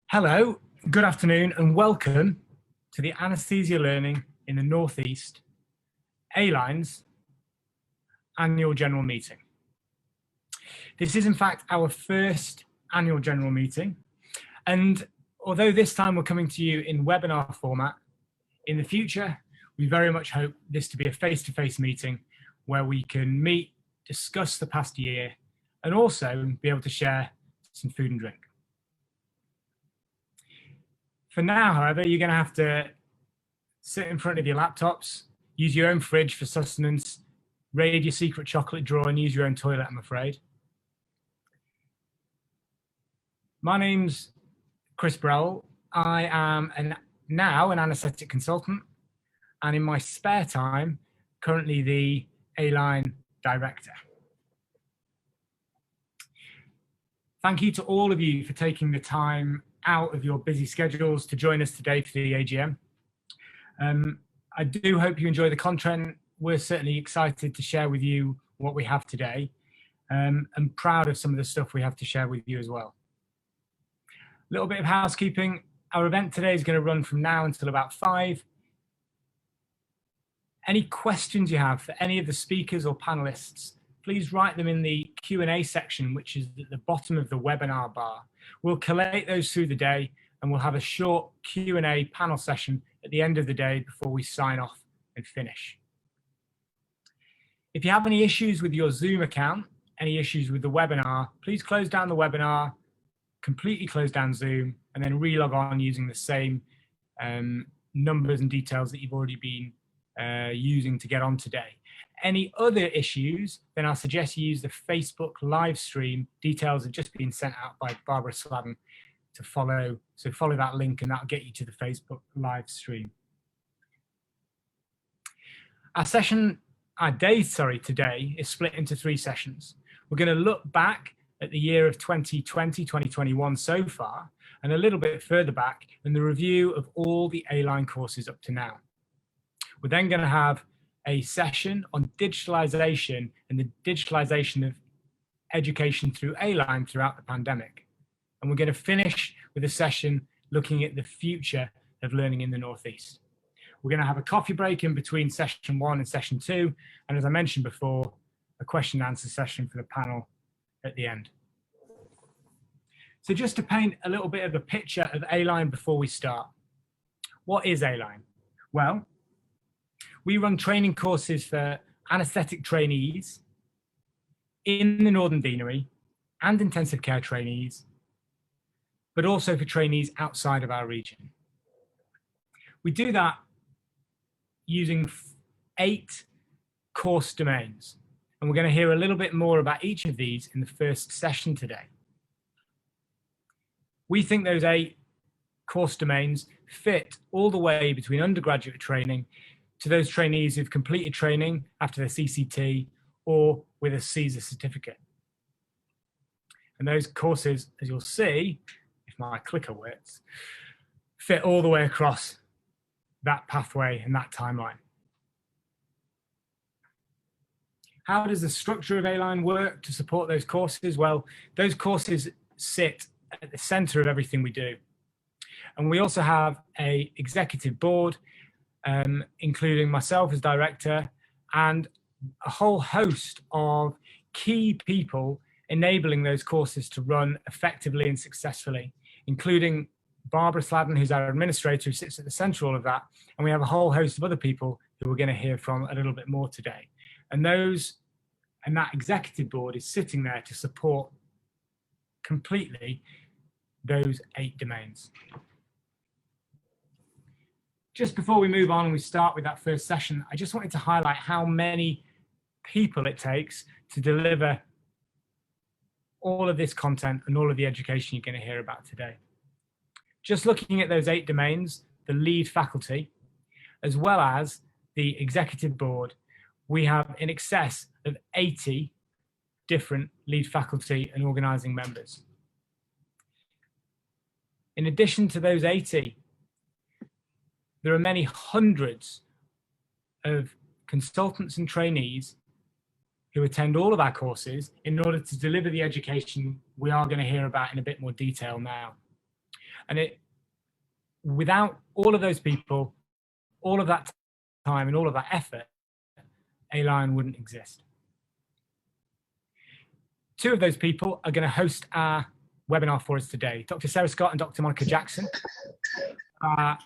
Hello, good afternoon, and welcome to the Anaesthesia Learning in the Northeast A-Lines annual general meeting. This is in fact our first annual general meeting, and although this time we're coming to you in webinar format, in the future we very much hope this to be a face-to-face meeting where we can meet, discuss the past year, and also be able to share some food and drink. For now, however, you're going to have to sit in front of your laptops, use your own fridge for sustenance, raid your secret chocolate drawer and use your own toilet, I'm afraid. My name's Chris Browell. I am now an anaesthetic consultant, and in my spare time, currently the A-Line director. Thank you to all of you for taking the time out of your busy schedules to join us today for the AGM. I do hope you enjoy the content. We're certainly excited to share with you what we have today, and proud of some of the stuff we have to share with you as well. A little bit of housekeeping. Our event today is going to run from now until about 5. Any questions you have for any of the speakers or panelists, please write them in the Q&A section, which is at the bottom of the webinar bar. We'll collate those through the day, and we'll have a short Q&A panel session at the end of the day before we sign off and finish. If you have any issues with your Zoom account, any issues with the webinar, please close down the webinar, completely close down Zoom, and then re-log on using the same numbers and details that you've already been using to get on today. Any other issues, then I'll suggest you use the Facebook live stream. Details have just been sent out by Barbara Sladden to follow. So follow that link and that'll get you to the Facebook live stream. Our day today is split into 3 sessions. We're going to look back at the year of 2020, 2021 so far, and a little bit further back in the review of all the A-Line courses up to now. We're then going to have a session on digitalization and the digitalization of education through A-Line throughout the pandemic. And we're going to finish with a session looking at the future of learning in the Northeast. We're going to have a coffee break in between session 1 and session 2. And as I mentioned before, a question and answer session for the panel at the end. So just to paint a little bit of a picture of A-Line before we start. What is A-Line? Well, we run training courses for anaesthetic trainees in the Northern Deanery and intensive care trainees, but also for trainees outside of our region. We do that using 8 course domains, and we're going to hear a little bit more about each of these in the first session today. We think those 8 course domains fit all the way between undergraduate training to those trainees who've completed training after their CCT or with a CSER certificate. And those courses, as you'll see, if my clicker works, fit all the way across that pathway and that timeline. How does the structure of A-Line work to support those courses? Well, those courses sit at the center of everything we do. And we also have an executive board, including myself as director and a whole host of key people enabling those courses to run effectively and successfully, including Barbara Sladden, who's our administrator, who sits at the center of all of that. And we have a whole host of other people who we're going to hear from a little bit more today. And that executive board is sitting there to support completely those 8 domains. Just before we move on and we start with that first session, I just wanted to highlight how many people it takes to deliver all of this content and all of the education you're going to hear about today. Just looking at those 8 domains, the lead faculty, as well as the executive board, we have in excess of 80 different lead faculty and organising members. In addition to those 80, there are many hundreds of consultants and trainees who attend all of our courses in order to deliver the education we are going to hear about in a bit more detail now. And without all of those people, all of that time and all of that effort, A-Line wouldn't exist. Two of those people are going to host our webinar for us today. Dr. Sarah Scott and Dr. Monica Jackson are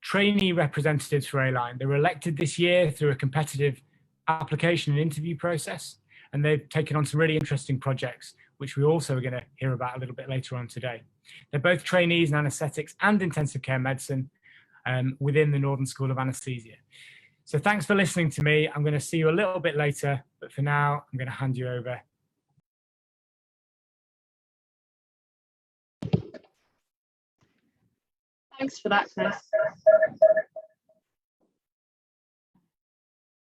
trainee representatives for A-Line. They were elected this year through a competitive application and interview process, and they've taken on some really interesting projects, which we also are going to hear about a little bit later on today. They're both trainees in anaesthetics and intensive care medicine within the Northern School of Anaesthesia. So thanks for listening to me. I'm going to see you a little bit later, but for now, I'm going to hand you over. Thanks for that, Chris.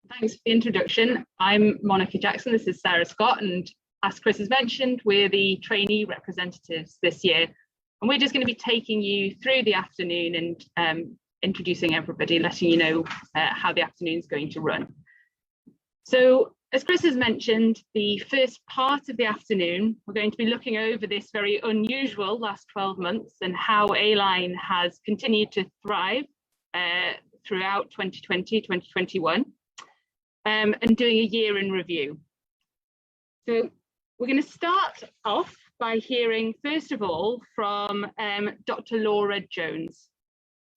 Thanks for the introduction. I'm Monica Jackson, this is Sarah Scott, and as Chris has mentioned, we're the trainee representatives this year. And we're just going to be taking you through the afternoon and introducing everybody, letting you know how the afternoon's going to run. So, as Chris has mentioned, the first part of the afternoon, we're going to be looking over this very unusual last 12 months and how A-Line has continued to thrive throughout 2020, 2021, and doing a year in review. So we're going to start off by hearing, first of all, from Dr. Laura Jones.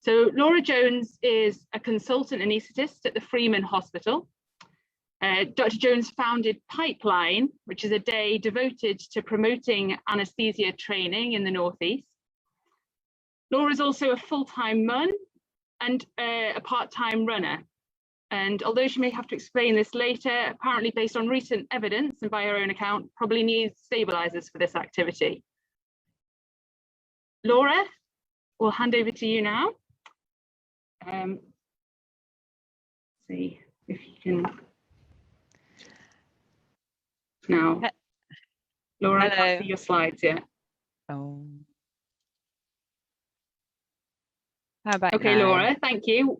So Laura Jones is a consultant anaesthetist at the Freeman Hospital. Dr. Jones founded Pipeline, which is a day devoted to promoting anaesthesia training in the Northeast. Laura is also a full-time mum and a part-time runner. And although she may have to explain this later, apparently based on recent evidence and by her own account, probably needs stabilizers for this activity. Laura, we'll hand over to you now. See if you can. Now, Laura, I can't see your slides yet. Oh. How about okay, now? Laura, thank you.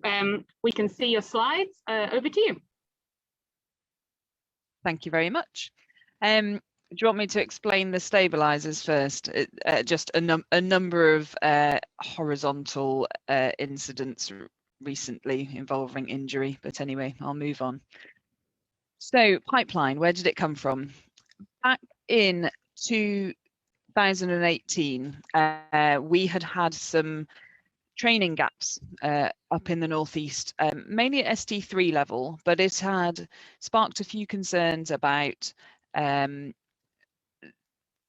We can see your slides. Over to you. Thank you very much. Do you want me to explain the stabilizers first? Just a number of horizontal incidents recently involving injury, but anyway, I'll move on. So Pipeline, where did it come from? Back in 2018, we had some training gaps up in the Northeast, mainly at ST3 level, but it had sparked a few concerns about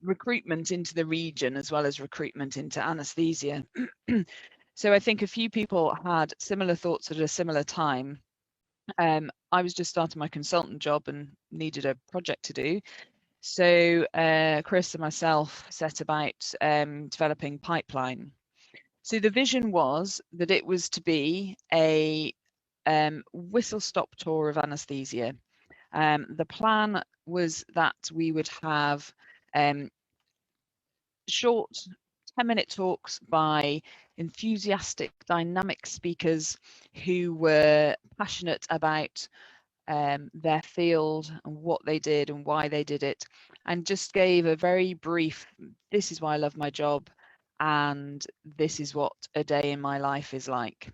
recruitment into the region as well as recruitment into anaesthesia. So I think a few people had similar thoughts at a similar time. I was just starting my consultant job and needed a project to do. So Chris and myself set about developing Pipeline. So the vision was that it was to be a whistle-stop tour of anaesthesia. The plan was that we would have short 10-minute talks by enthusiastic, dynamic speakers who were passionate about their field and what they did and why they did it, and just gave a very brief, this is why I love my job, and this is what a day in my life is like.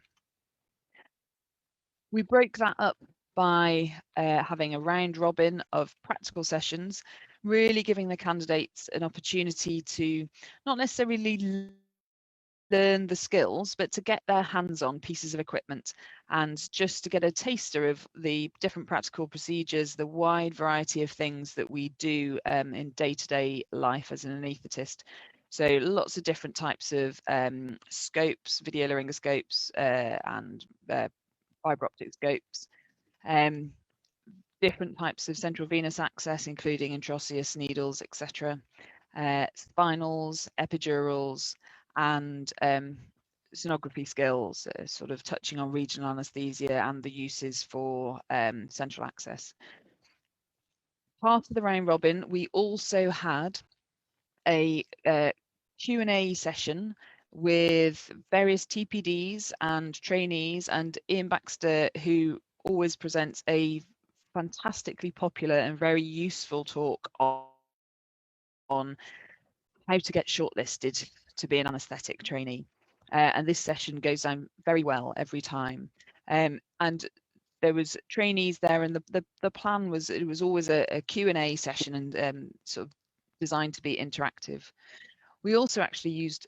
We broke that up by having a round robin of practical sessions, really giving the candidates an opportunity to not necessarily learn the skills, but to get their hands on pieces of equipment and just to get a taster of the different practical procedures, the wide variety of things that we do in day-to-day life as an anaesthetist. So lots of different types of scopes, video laryngoscopes and fibre optic scopes, different types of central venous access, including intraosseous needles, etc., spinals, epidurals, and sonography skills, sort of touching on regional anaesthesia and the uses for central access. Part of the round robin, we also had a Q&A session with various TPDs and trainees, and I Baxter, who always presents a fantastically popular and very useful talk on how to get shortlisted to be an anaesthetic trainee. And this session goes down very well every time. And there was trainees there, and the plan was, it was always a Q&A session, and sort of designed to be interactive. We also actually used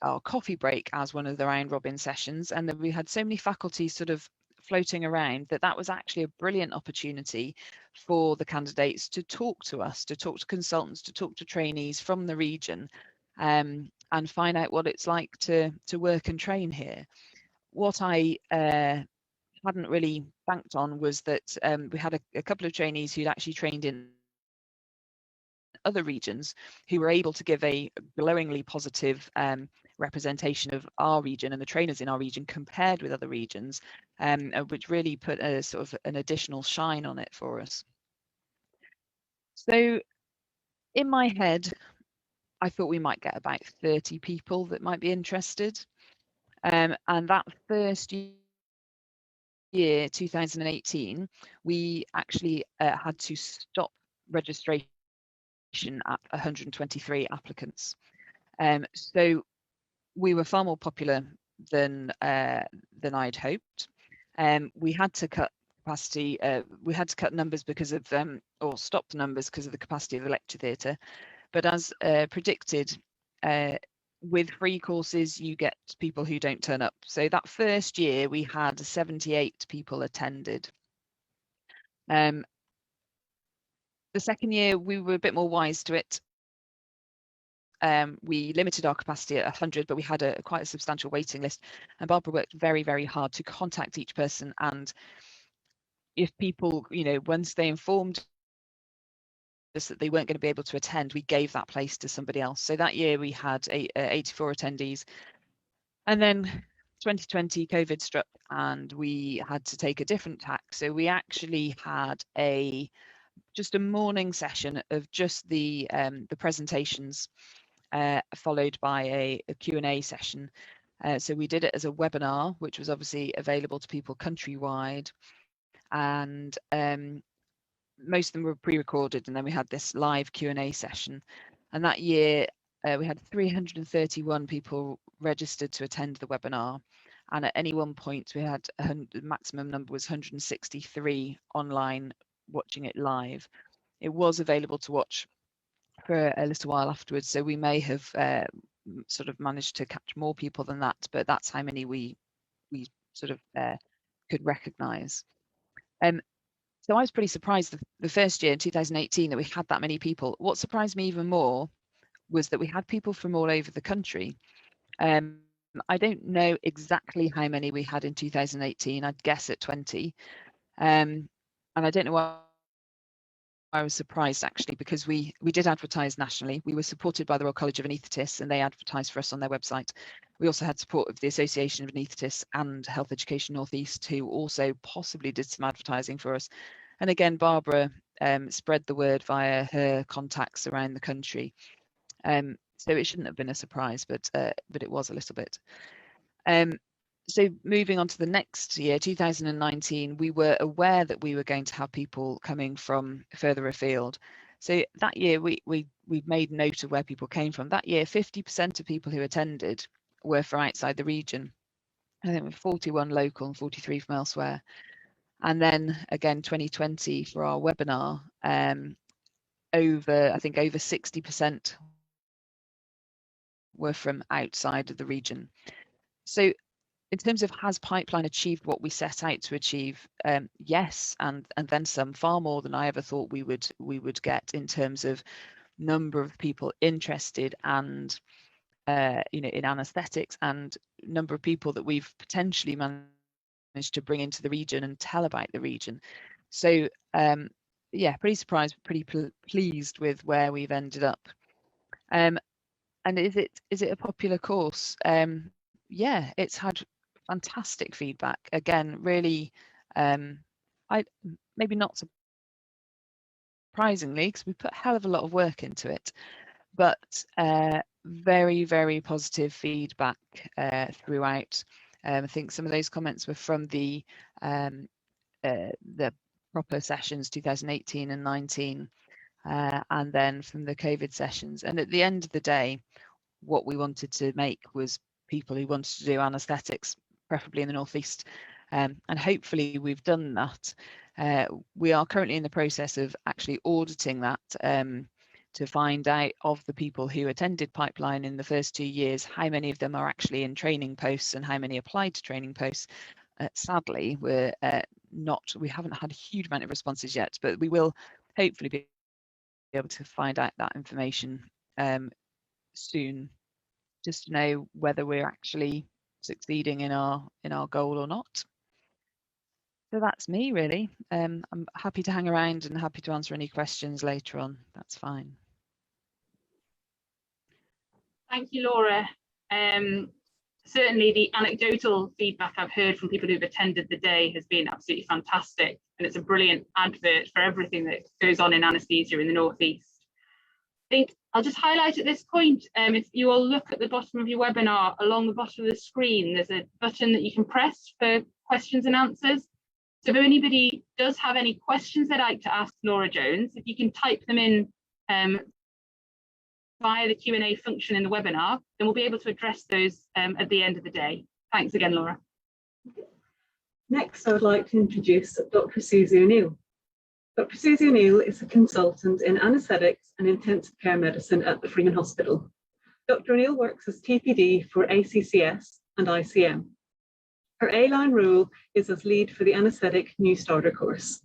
our coffee break as one of the round robin sessions, and then we had so many faculties sort of floating around that was actually a brilliant opportunity for the candidates to talk to us, to talk to consultants, to talk to trainees from the region, and find out what it's like to work and train here. What I hadn't really banked on was that we had a couple of trainees who'd actually trained in other regions, who were able to give a glowingly positive representation of our region and the trainers in our region compared with other regions, which really put a sort of an additional shine on it for us. So in my head, I thought we might get about 30 people that might be interested. And that first year, 2018, we actually had to stop registration at 123 applicants. So we were far more popular than I'd hoped. We had to cut capacity, we had to cut numbers because of or stop the numbers because of the capacity of the lecture theatre. But as predicted, with free courses, you get people who don't turn up. So that first year we had 78 people attended. The second year we were a bit more wise to it. We limited our capacity at 100, but we had quite a substantial waiting list, and Barbara worked very, very hard to contact each person. And if people, you know, once they informed us that they weren't going to be able to attend, we gave that place to somebody else. So that year we had 84 attendees, and then 2020 COVID struck and we had to take a different tack. So we actually had just a morning session of just the presentations, followed by a Q&A session. So we did it as a webinar, which was obviously available to people countrywide, and most of them were pre-recorded, and then we had this live Q&A session. And that year we had 331 people registered to attend the webinar, and at any one point we had the maximum number was 163 online watching it live. It was available to watch for a little while afterwards, so we may have sort of managed to catch more people than that, but that's how many we sort of could recognise. So I was pretty surprised the first year in 2018 that we had that many people. What surprised me even more was that we had people from all over the country. I don't know exactly how many we had in 2018. I'd guess at 20. And I don't know why I was surprised, actually, because we did advertise nationally. We were supported by the Royal College of Anaesthetists, and they advertised for us on their website. We also had support of the Association of Anaesthetists and Health Education North East, who also possibly did some advertising for us. And again, Barbara spread the word via her contacts around the country. So it shouldn't have been a surprise, but it was a little bit. So moving on to the next year, 2019, we were aware that we were going to have people coming from further afield. So that year we made note of where people came from. That year, 50% of people who attended were from outside the region. I think with 41 local and 43 from elsewhere. And then again, 2020 for our webinar, over 60% were from outside of the region. So in terms of has Pipeline achieved what we set out to achieve? Yes, and then some, far more than I ever thought we would get in terms of number of people interested and in anaesthetics, and number of people that we've potentially managed to bring into the region and tell about the region. So yeah, pretty surprised, pretty pleased with where we've ended up. And is it a popular course? Yeah, it's had fantastic feedback. Again, really, maybe not surprisingly, because we put a hell of a lot of work into it, but very, very positive feedback throughout. I think some of those comments were from the proper sessions 2018 and 19, and then from the COVID sessions. And at the end of the day, what we wanted to make was people who wanted to do anaesthetics, preferably in the Northeast, and hopefully we've done that. We are currently in the process of actually auditing that to find out of the people who attended Pipeline in the first 2 years, how many of them are actually in training posts and how many applied to training posts. Sadly, we haven't had a huge amount of responses yet, but we will hopefully be able to find out that information soon, just to know whether we're actually succeeding in our goal or not. So that's me, really. I'm happy to hang around and happy to answer any questions later on. That's fine. Thank you, Laura. Certainly the anecdotal feedback I've heard from people who've attended the day has been absolutely fantastic, and it's a brilliant advert for everything that goes on in anaesthesia in the Northeast. I think I'll just highlight at this point, if you all look at the bottom of your webinar, along the bottom of the screen, there's a button that you can press for questions and answers. So if anybody does have any questions they'd like to ask Laura Jones, if you can type them in via the Q&A function in the webinar, then we'll be able to address those at the end of the day. Thanks again, Laura. Next, I would like to introduce Dr. Susie O'Neill. Dr. Susie O'Neill is a consultant in anaesthetics and intensive care medicine at the Freeman Hospital. Dr. O'Neill works as TPD for ACCS and ICM. Her A-line role is as lead for the anaesthetic new starter course.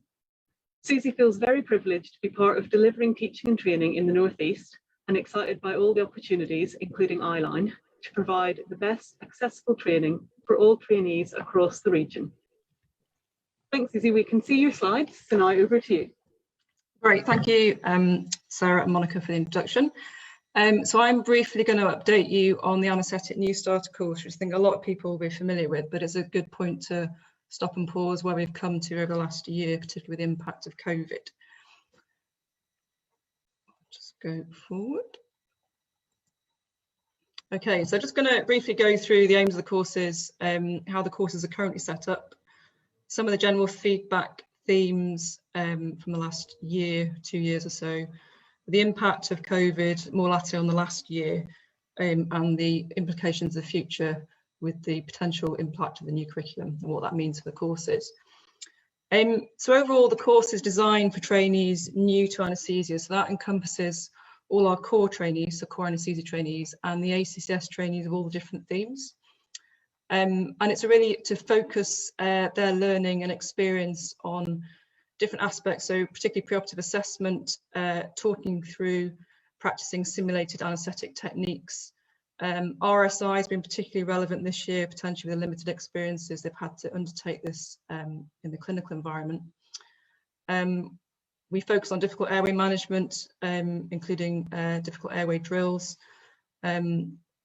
Susie feels very privileged to be part of delivering teaching and training in the Northeast, and excited by all the opportunities, including I-line, to provide the best accessible training for all trainees across the region. Thanks, Susie. We can see your slides, so now over to you. Great, thank you, Sarah and Monica, for the introduction. So I'm briefly going to update you on the anaesthetic new starter course, which I think a lot of people will be familiar with, but it's a good point to stop and pause where we've come to over the last year, particularly with the impact of COVID. Just go forward. Okay, so just going to briefly go through the aims of the courses, how the courses are currently set up, some of the general feedback themes from the last year, 2 years or so, the impact of COVID more latterly on the last year, and the implications of the future with the potential impact of the new curriculum and what that means for the courses. So overall, the course is designed for trainees new to anaesthesia, so that encompasses all our core trainees, so core anaesthesia trainees, and the ACCS trainees of all the different themes. And it's really to focus their learning and experience on different aspects, so particularly preoperative assessment, talking through practicing simulated anaesthetic techniques. RSI has been particularly relevant this year, potentially with the limited experiences they've had to undertake this in the clinical environment. We focus on difficult airway management, including difficult airway drills,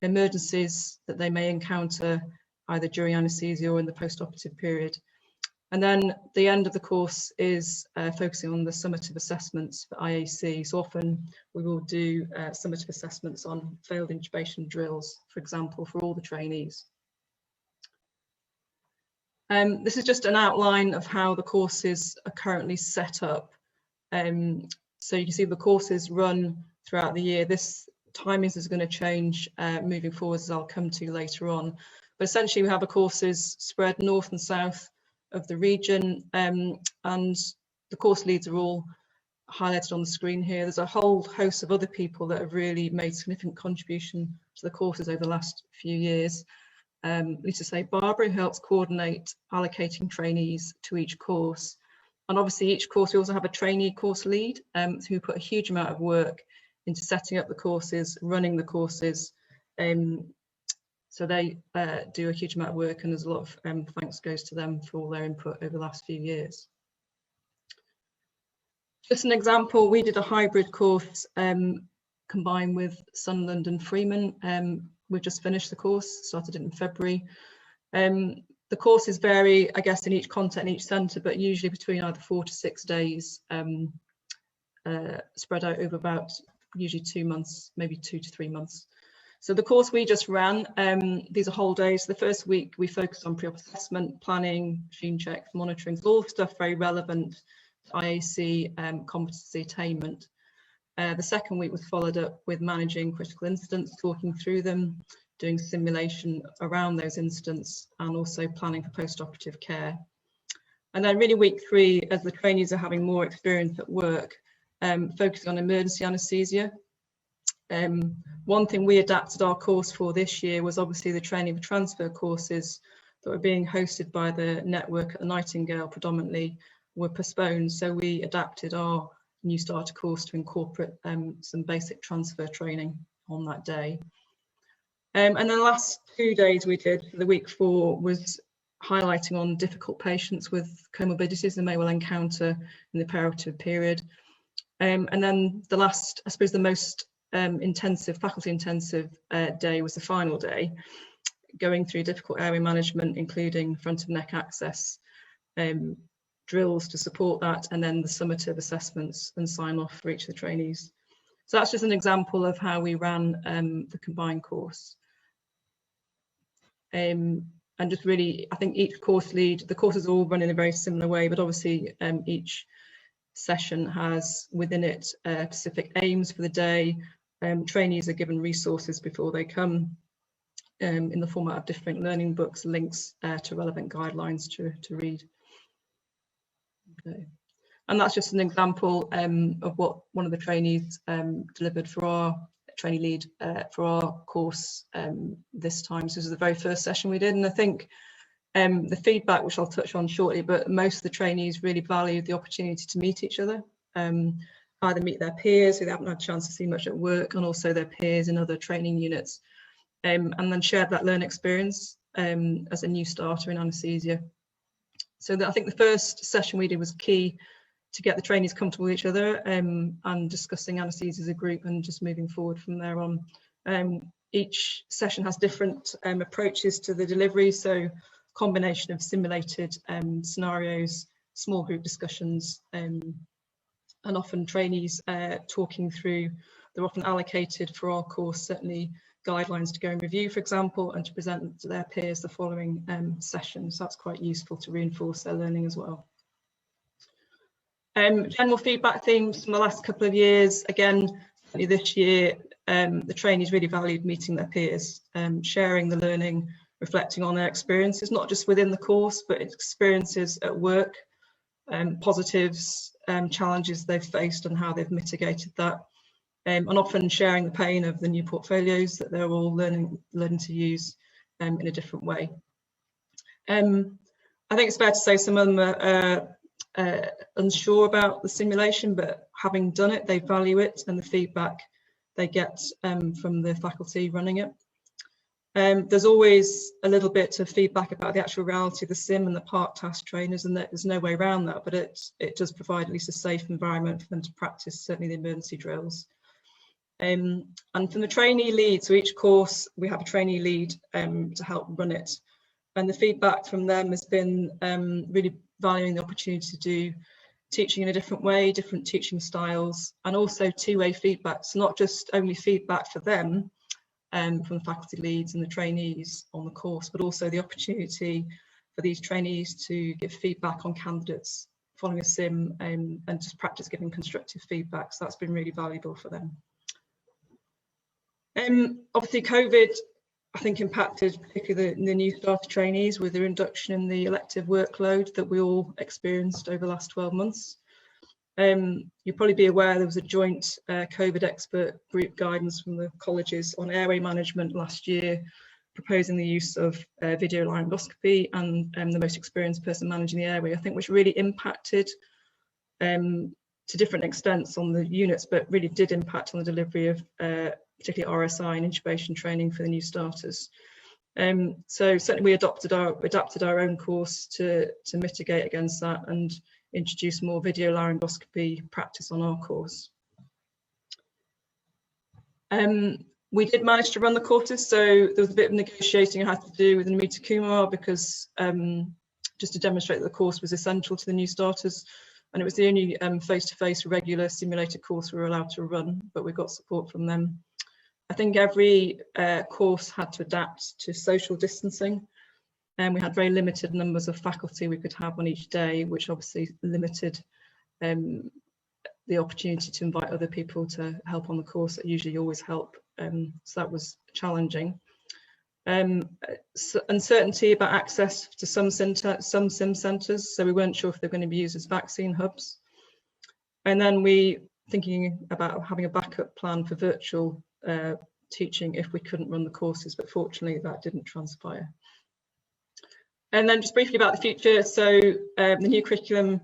emergencies that they may encounter either during anaesthesia or in the post-operative period. And then the end of the course is focusing on the summative assessments for IAC. So often we will do summative assessments on failed intubation drills, for example, for all the trainees. This is just an outline of how the courses are currently set up. So you can see the courses run throughout the year. This timings is going to change moving forward, as I'll come to later on. But essentially we have the courses spread north and south of the region, and the course leads are all highlighted on the screen here. There's a whole host of other people that have really made significant contribution to the courses over the last few years. Need to say Barbara, who helps coordinate allocating trainees to each course. And obviously each course, we also have a trainee course lead who put a huge amount of work into setting up the courses, running the courses. So they do a huge amount of work, and there's a lot of thanks goes to them for all their input over the last few years. Just an example, we did a hybrid course combined with Sunderland and Freeman. We've just finished the course, started it in February. The courses vary, I guess, in each content, in each centre, but usually between either 4 to 6 days, spread out over about usually 2 months, maybe 2 to 3 months. So the course we just ran, these are whole days. The first week we focused on pre-op assessment, planning, machine checks, monitoring, all stuff very relevant to IAC competency attainment. The second week was followed up with managing critical incidents, talking through them, doing simulation around those incidents, and also planning for post-operative care. And then really week 3, as the trainees are having more experience at work, focusing on emergency anaesthesia. One thing we adapted our course for this year was obviously the training for transfer courses that were being hosted by the network at the Nightingale predominantly were postponed. So we adapted our new starter course to incorporate some basic transfer training on that day. And then the last 2 days we did for the week 4 was highlighting on difficult patients with comorbidities they may well encounter in the perioperative period. And then the last, I suppose the most intensive, faculty intensive day was the final day, going through difficult airway management, including front of neck access, drills to support that, and then the summative assessments and sign off for each of the trainees. So that's just an example of how we ran the combined course. And just really, I think each course lead, the courses all run in a very similar way, but obviously each session has within it specific aims for the day. Trainees are given resources before they come in the format of different learning books, links to relevant guidelines to read. Okay. And that's just an example of what one of the trainees delivered for our trainee lead for our course this time. So this is the very first session we did, and I think the feedback, which I'll touch on shortly, but most of the trainees really valued the opportunity to meet each other, either meet their peers who they haven't had a chance to see much at work, and also their peers in other training units, and then shared that learning experience as a new starter in anaesthesia. So I think the first session we did was key to get the trainees comfortable with each other and discussing anaesthesia as a group and just moving forward from there on. Each session has different approaches to the delivery, so combination of simulated scenarios, small group discussions, and often trainees talking through. They're often allocated for our course, certainly guidelines to go and review, for example, and to present to their peers the following session. So that's quite useful to reinforce their learning as well. General feedback themes from the last couple of years. Again, this year, the trainees really valued meeting their peers, sharing the learning, reflecting on their experiences, not just within the course, but experiences at work, positives, challenges they've faced and how they've mitigated that, and often sharing the pain of the new portfolios that they're all learning to use in a different way. I think it's fair to say some of them are unsure about the simulation, but having done it, they value it and the feedback they get from the faculty running it. There's always a little bit of feedback about the actual reality of the sim and the part task trainers, and there's no way around that, but it does provide at least a safe environment for them to practice, certainly the emergency drills. And from the trainee lead, so each course we have a trainee lead to help run it, and the feedback from them has been really valuing the opportunity to do teaching in a different way, different teaching styles, and also two-way feedback. So not just only feedback for them from the faculty leads and the trainees on the course, but also the opportunity for these trainees to give feedback on candidates following a sim and just practice giving constructive feedback. So that's been really valuable for them. Obviously COVID, I think, impacted particularly the new starter trainees with their induction in the elective workload that we all experienced over the last 12 months. You'll probably be aware there was a joint COVID expert group guidance from the colleges on airway management last year, proposing the use of video laryngoscopy and the most experienced person managing the airway, I think, which really impacted to different extents on the units, but really did impact on the delivery of particularly RSI and intubation training for the new starters. So certainly we adapted our own course to mitigate against that and introduce more video laryngoscopy practice on our course. We did manage to run the courses, so there was a bit of negotiating I had to do with Namita Kumar because just to demonstrate that the course was essential to the new starters, and it was the only face-to-face regular simulated course we were allowed to run, but we got support from them. I think every course had to adapt to social distancing, and we had very limited numbers of faculty we could have on each day, which obviously limited the opportunity to invite other people to help on the course that usually always help. So that was challenging. Uncertainty about access to some sim centres, so we weren't sure if they're going to be used as vaccine hubs. And then we thinking about having a backup plan for virtual teaching if we couldn't run the courses, but fortunately that didn't transpire. And then just briefly about the future, so the new curriculum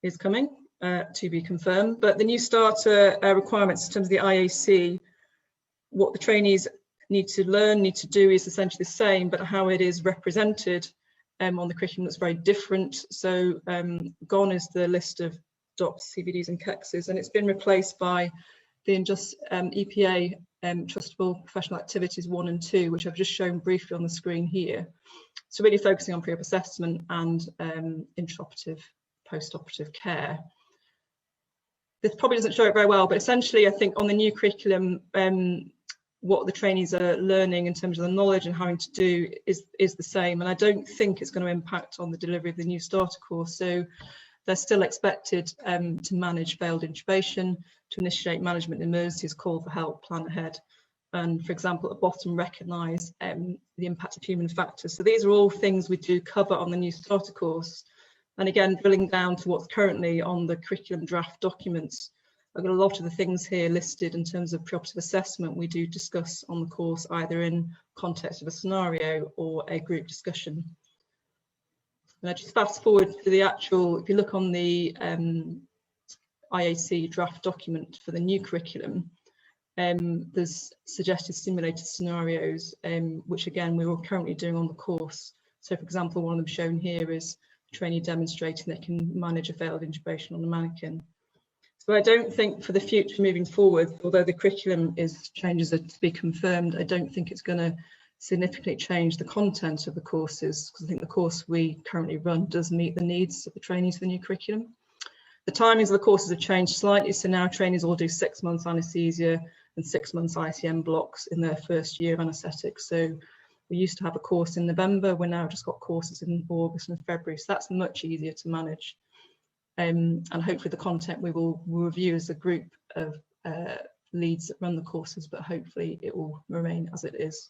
is coming to be confirmed, but the new starter requirements in terms of the IAC, what the trainees need to learn, need to do is essentially the same, but how it is represented on the curriculum that's very different. So gone is the list of DOPS, CVDs and KEXs, and it's been replaced by the EPA Trustable Professional Activities 1 and 2, which I've just shown briefly on the screen here. So really focusing on pre-op assessment and intraoperative, post-operative care. This probably doesn't show it very well, but essentially I think on the new curriculum, what the trainees are learning in terms of the knowledge and having to do is the same, and I don't think it's going to impact on the delivery of the new starter course. So they're still expected to manage failed intubation, to initiate management emergencies, call for help, plan ahead, and for example at the bottom recognise the impact of human factors. So these are all things we do cover on the new starter course, and again drilling down to what's currently on the curriculum draft documents. I've got a lot of the things here listed in terms of preoperative assessment we do discuss on the course, either in context of a scenario or a group discussion. And I just fast forward to the actual, if you look on the IAC draft document for the new curriculum, there's suggested simulated scenarios, which again we're currently doing on the course. So for example, one of them shown here is a trainee demonstrating they can manage a failed intubation on a mannequin. So I don't think for the future moving forward, although the curriculum changes are to be confirmed, I don't think it's going to significantly change the content of the courses, because I think the course we currently run does meet the needs of the trainees for the new curriculum. The timings of the courses have changed slightly, so now trainees all do 6 months anaesthesia and 6 months ICM blocks in their first year of anaesthetics. So we used to have a course in November, we're now just got courses in August and February, so that's much easier to manage. And hopefully the content we'll review as a group of leads that run the courses, but hopefully it will remain as it is.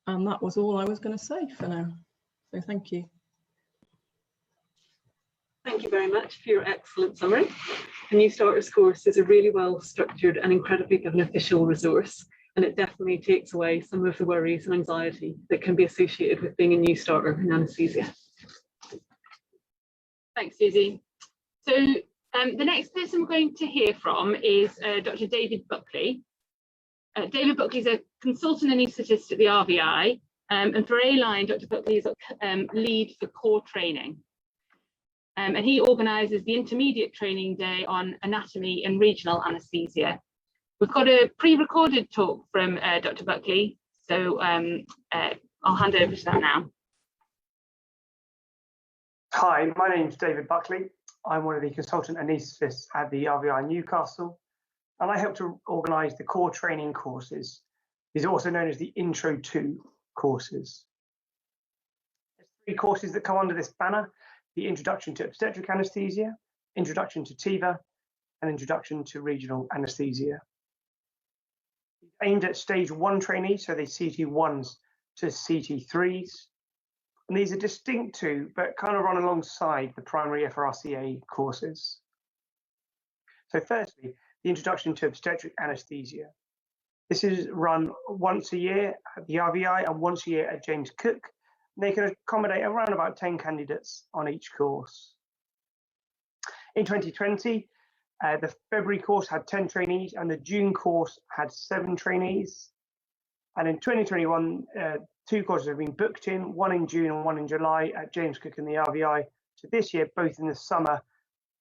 And that was all I was going to say for now. So thank you. Thank you very much for your excellent summary. The New Starters course is a really well structured and incredibly beneficial resource, and it definitely takes away some of the worries and anxiety that can be associated with being a new starter in anaesthesia. Thanks, Susie. So the next person we're going to hear from is Dr. David Buckley. David Buckley is a consultant anaesthetist at the RVI, and for A-Line, Dr. Buckley is lead for core training. And he organises the intermediate training day on anatomy and regional anaesthesia. We've got a pre-recorded talk from Dr. Buckley, so I'll hand over to that now. Hi, my name's David Buckley. I'm one of the consultant anaesthetists at the RVI Newcastle, and I help to organise the core training courses. These are also known as the Intro to courses. There's 3 courses that come under this banner: the Introduction to Obstetric Anaesthesia, Introduction to TIVA, and Introduction to Regional Anaesthesia. Aimed at stage 1 trainees, so they CT1s to CT3s. And these are distinct to, but kind of run alongside the primary FRCA courses. So firstly, the Introduction to Obstetric Anaesthesia. This is run once a year at the RVI and once a year at James Cook. And they can accommodate around about 10 candidates on each course. In 2020, the February course had 10 trainees and the June course had 7 trainees. And in 2021, 2 courses have been booked in, one in June and one in July at James Cook and the RVI. So this year, both in the summer,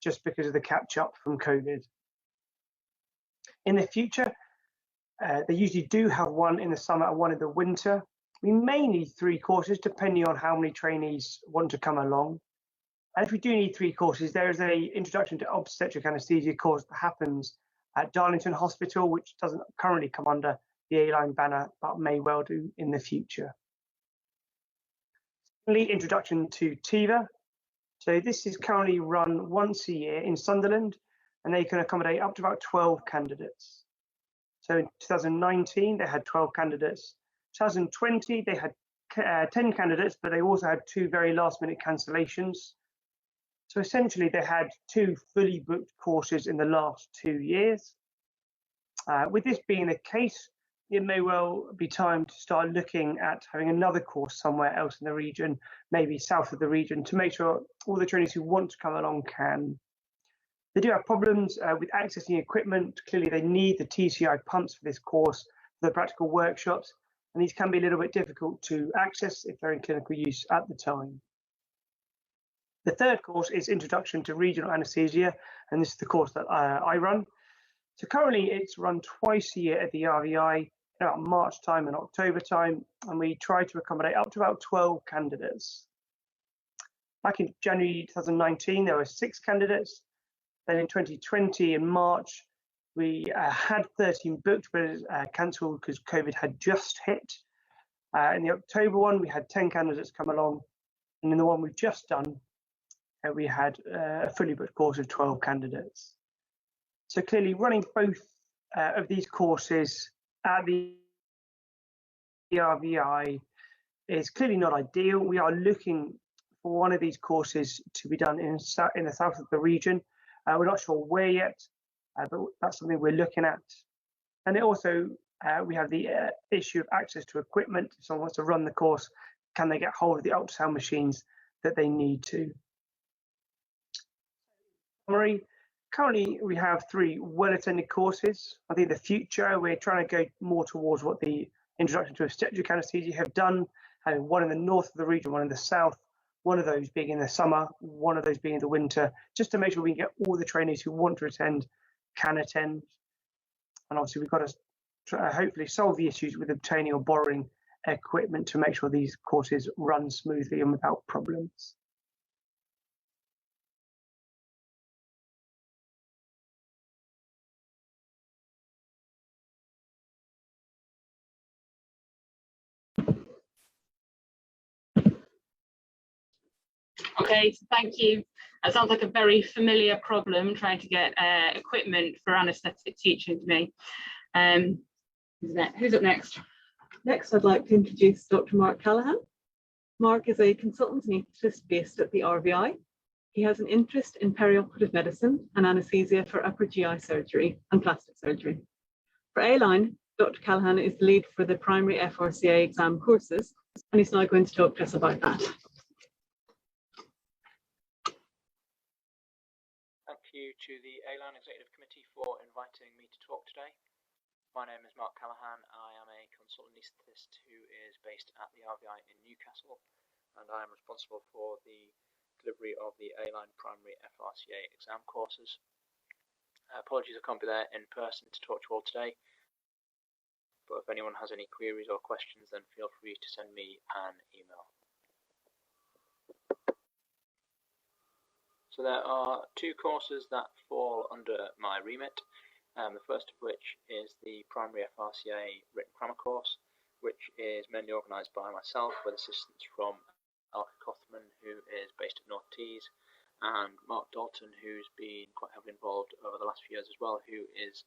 just because of the catch up from COVID. In the future, they usually do have one in the summer and one in the winter. We may need 3 courses depending on how many trainees want to come along. And if we do need 3 courses, there is an Introduction to Obstetric Anaesthesia course that happens at Darlington Hospital, which doesn't currently come under the A-Line banner, but may well do in the future. Secondly, Introduction to TIVA. So this is currently run once a year in Sunderland, and they can accommodate up to about 12 candidates. So in 2019, they had 12 candidates. 2020, they had 10 candidates, but they also had 2 very last-minute cancellations. So essentially, they had 2 fully booked courses in the last 2 years. With this being the case, it may well be time to start looking at having another course somewhere else in the region, maybe south of the region, to make sure all the trainees who want to come along can. They do have problems with accessing equipment. Clearly, they need the TCI pumps for this course, for the practical workshops, and these can be a little bit difficult to access if they're in clinical use at the time. The third course is Introduction to Regional Anaesthesia, and this is the course that I run. So currently it's run twice a year at the RVI, about March time and October time, and we try to accommodate up to about 12 candidates. Back in January 2019, there were 6 candidates. Then in 2020, in March, we had 13 booked, but it cancelled because COVID had just hit. In the October one, we had 10 candidates come along, and in the one we've just done, we had a fully booked course of 12 candidates. So clearly running both of these courses at the RVI is clearly not ideal. We are looking for one of these courses to be done in the south of the region. We're not sure where yet, but that's something we're looking at. And it also, we have the issue of access to equipment. If someone wants to run the course, can they get hold of the ultrasound machines that they need to? Currently, we have 3 well-attended courses. I think in the future, we're trying to go more towards what the Introduction to Obstetric Anaesthesia have done, having one in the north of the region, one in the south, one of those being in the summer, one of those being in the winter, just to make sure we can get all the trainees who want to attend can attend. And obviously, we've got to hopefully solve the issues with obtaining or borrowing equipment to make sure these courses run smoothly and without problems. Okay, so thank you. That sounds like a very familiar problem, trying to get equipment for anaesthetic teaching to me. Who's up next? Next, I'd like to introduce Dr. Mark Callaghan. Mark is a consultant anaesthetist based at the RVI. He has an interest in perioperative medicine and anaesthesia for upper GI surgery and plastic surgery. For A-line, Dr. Callaghan is the lead for the primary FRCA exam courses, and he's now going to talk to us about that. Thank you to the A-line Executive Committee for inviting me to talk today. My name is Mark Callaghan. I am a consultant anaesthetist who is based at the RVI in Newcastle, and I am responsible for the delivery of the A-line primary FRCA exam courses. Apologies I can't be there in person to talk to you all today, but if anyone has any queries or questions, then feel free to send me an email. So there are 2 courses that fall under my remit. The first of which is the primary FRCA written grammar course, which is mainly organised by myself with assistance from Alka Kothman, who is based at North Tees, and Mark Dalton, who's been quite heavily involved over the last few years as well, who is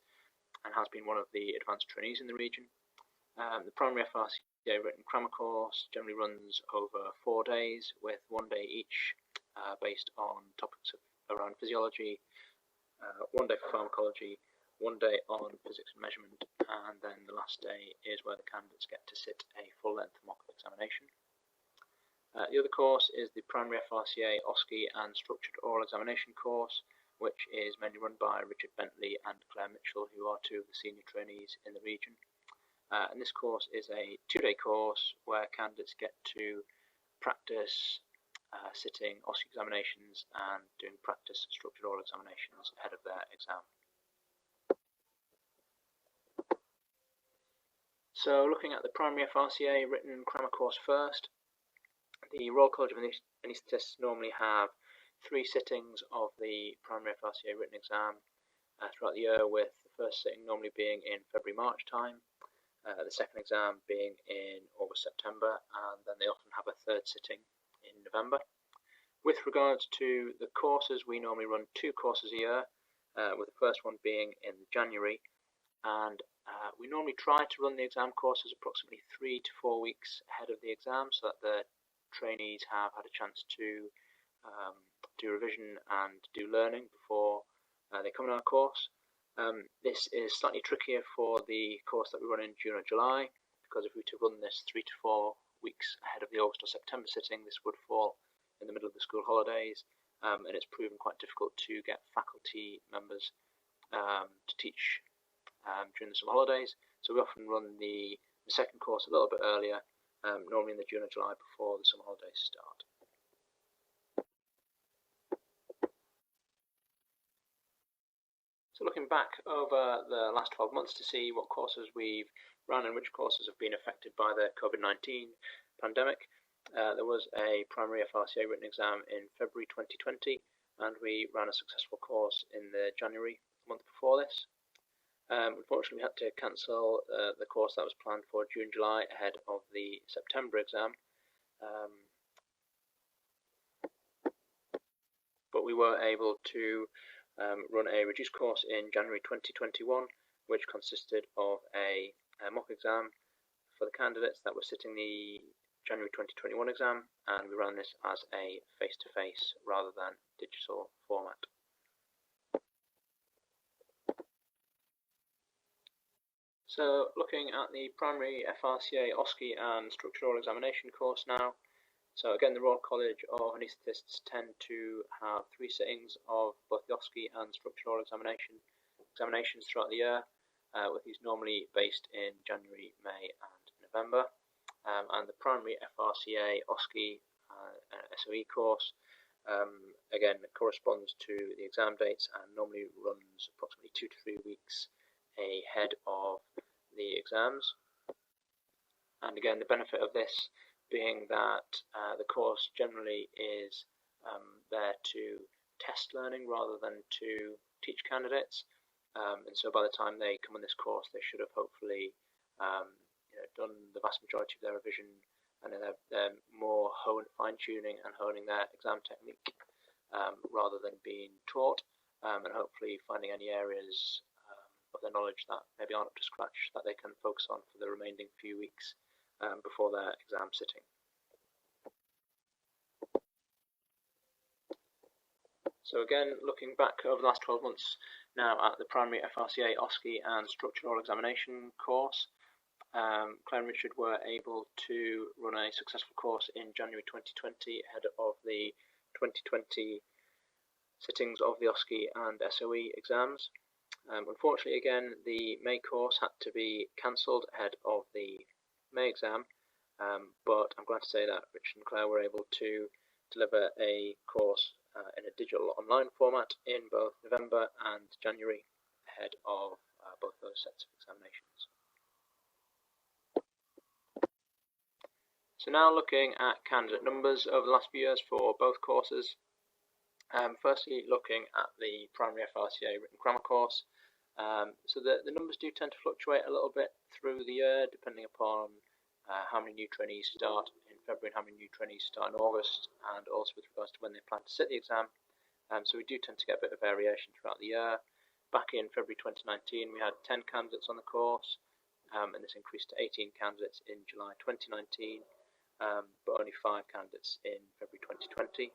and has been one of the advanced trainees in the region. The primary FRCA written grammar course generally runs over 4 days, with 1 day each based on topics around physiology, 1 day for pharmacology, 1 day on physics and measurement, and then the last day is where the candidates get to sit a full-length mock examination. The other course is the primary FRCA OSCE and structured oral examination course, which is mainly run by Richard Bentley and Claire Mitchell, who are 2 of the senior trainees in the region. And this course is a 2-day course where candidates get to practice sitting OSCE examinations and doing practice structured oral examinations ahead of their exam. So looking at the primary FRCA written grammar course first, the Royal College of Anaesthetists normally have 3 sittings of the primary FRCA written exam throughout the year, with the first sitting normally being in February-March time, the second exam being in August-September, and then they often have a 3rd sitting in November. With regards to the courses, we normally run 2 courses a year. with the first one being in January. And we normally try to run the exam courses approximately 3 to 4 weeks ahead of the exam, so that the trainees have had a chance to do revision and do learning before they come on our course. This is slightly trickier for the course that we run in June or July, because if we were to run this 3 to 4 weeks ahead of the August or September sitting, this would fall in the middle of the school holidays, and it's proven quite difficult to get faculty members to teach during the summer holidays. So we often run the second course a little bit earlier, normally in the June or July before the summer holidays start. So looking back over the last 12 months to see what courses we've run and which courses have been affected by the COVID-19 pandemic, there was a primary FRCA written exam in February 2020, and we ran a successful course in the January month before this. Unfortunately, we had to cancel the course that was planned for June-July ahead of the September exam, but we were able to run a reduced course in January 2021, which consisted of a mock exam for the candidates that were sitting the January 2021 exam, and we ran this as a face-to-face rather than digital format. So looking at the primary FRCA, OSCE and structural examination course now. So again, the Royal College of Anaesthetists tend to have 3 sittings of both the OSCE and structural examinations throughout the year, with these normally based in January, May and November. And the primary FRCA, OSCE SOE course, again, corresponds to the exam dates and normally runs approximately 2 to 3 weeks ahead of the exams. And again, the benefit of this being that the course generally is there to test learning rather than to teach candidates, and so by the time they come on this course, they should have hopefully done the vast majority of their revision, and they're more fine-tuning and honing their exam technique rather than being taught, and hopefully finding any areas of their knowledge that maybe aren't up to scratch that they can focus on for the remaining few weeks before their exam sitting. So again, looking back over the last 12 months now at the primary FRCA, OSCE and structural examination course, Claire and Richard were able to run a successful course in January 2020 ahead of the 2020 sittings of the OSCE and SOE exams. Unfortunately, again, the May course had to be cancelled ahead of the May exam, but I'm glad to say that Richard and Claire were able to deliver a course in a digital online format in both November and January ahead of both those sets of examinations. So now looking at candidate numbers over the last few years for both courses. Firstly, looking at the primary FRCA written grammar course. So the numbers do tend to fluctuate a little bit through the year, depending upon how many new trainees start in February and how many new trainees start in August, and also with regards to when they plan to sit the exam. So we do tend to get a bit of variation throughout the year. Back in February 2019, we had 10 candidates on the course, and this increased to 18 candidates in July 2019, but only 5 candidates in February 2020.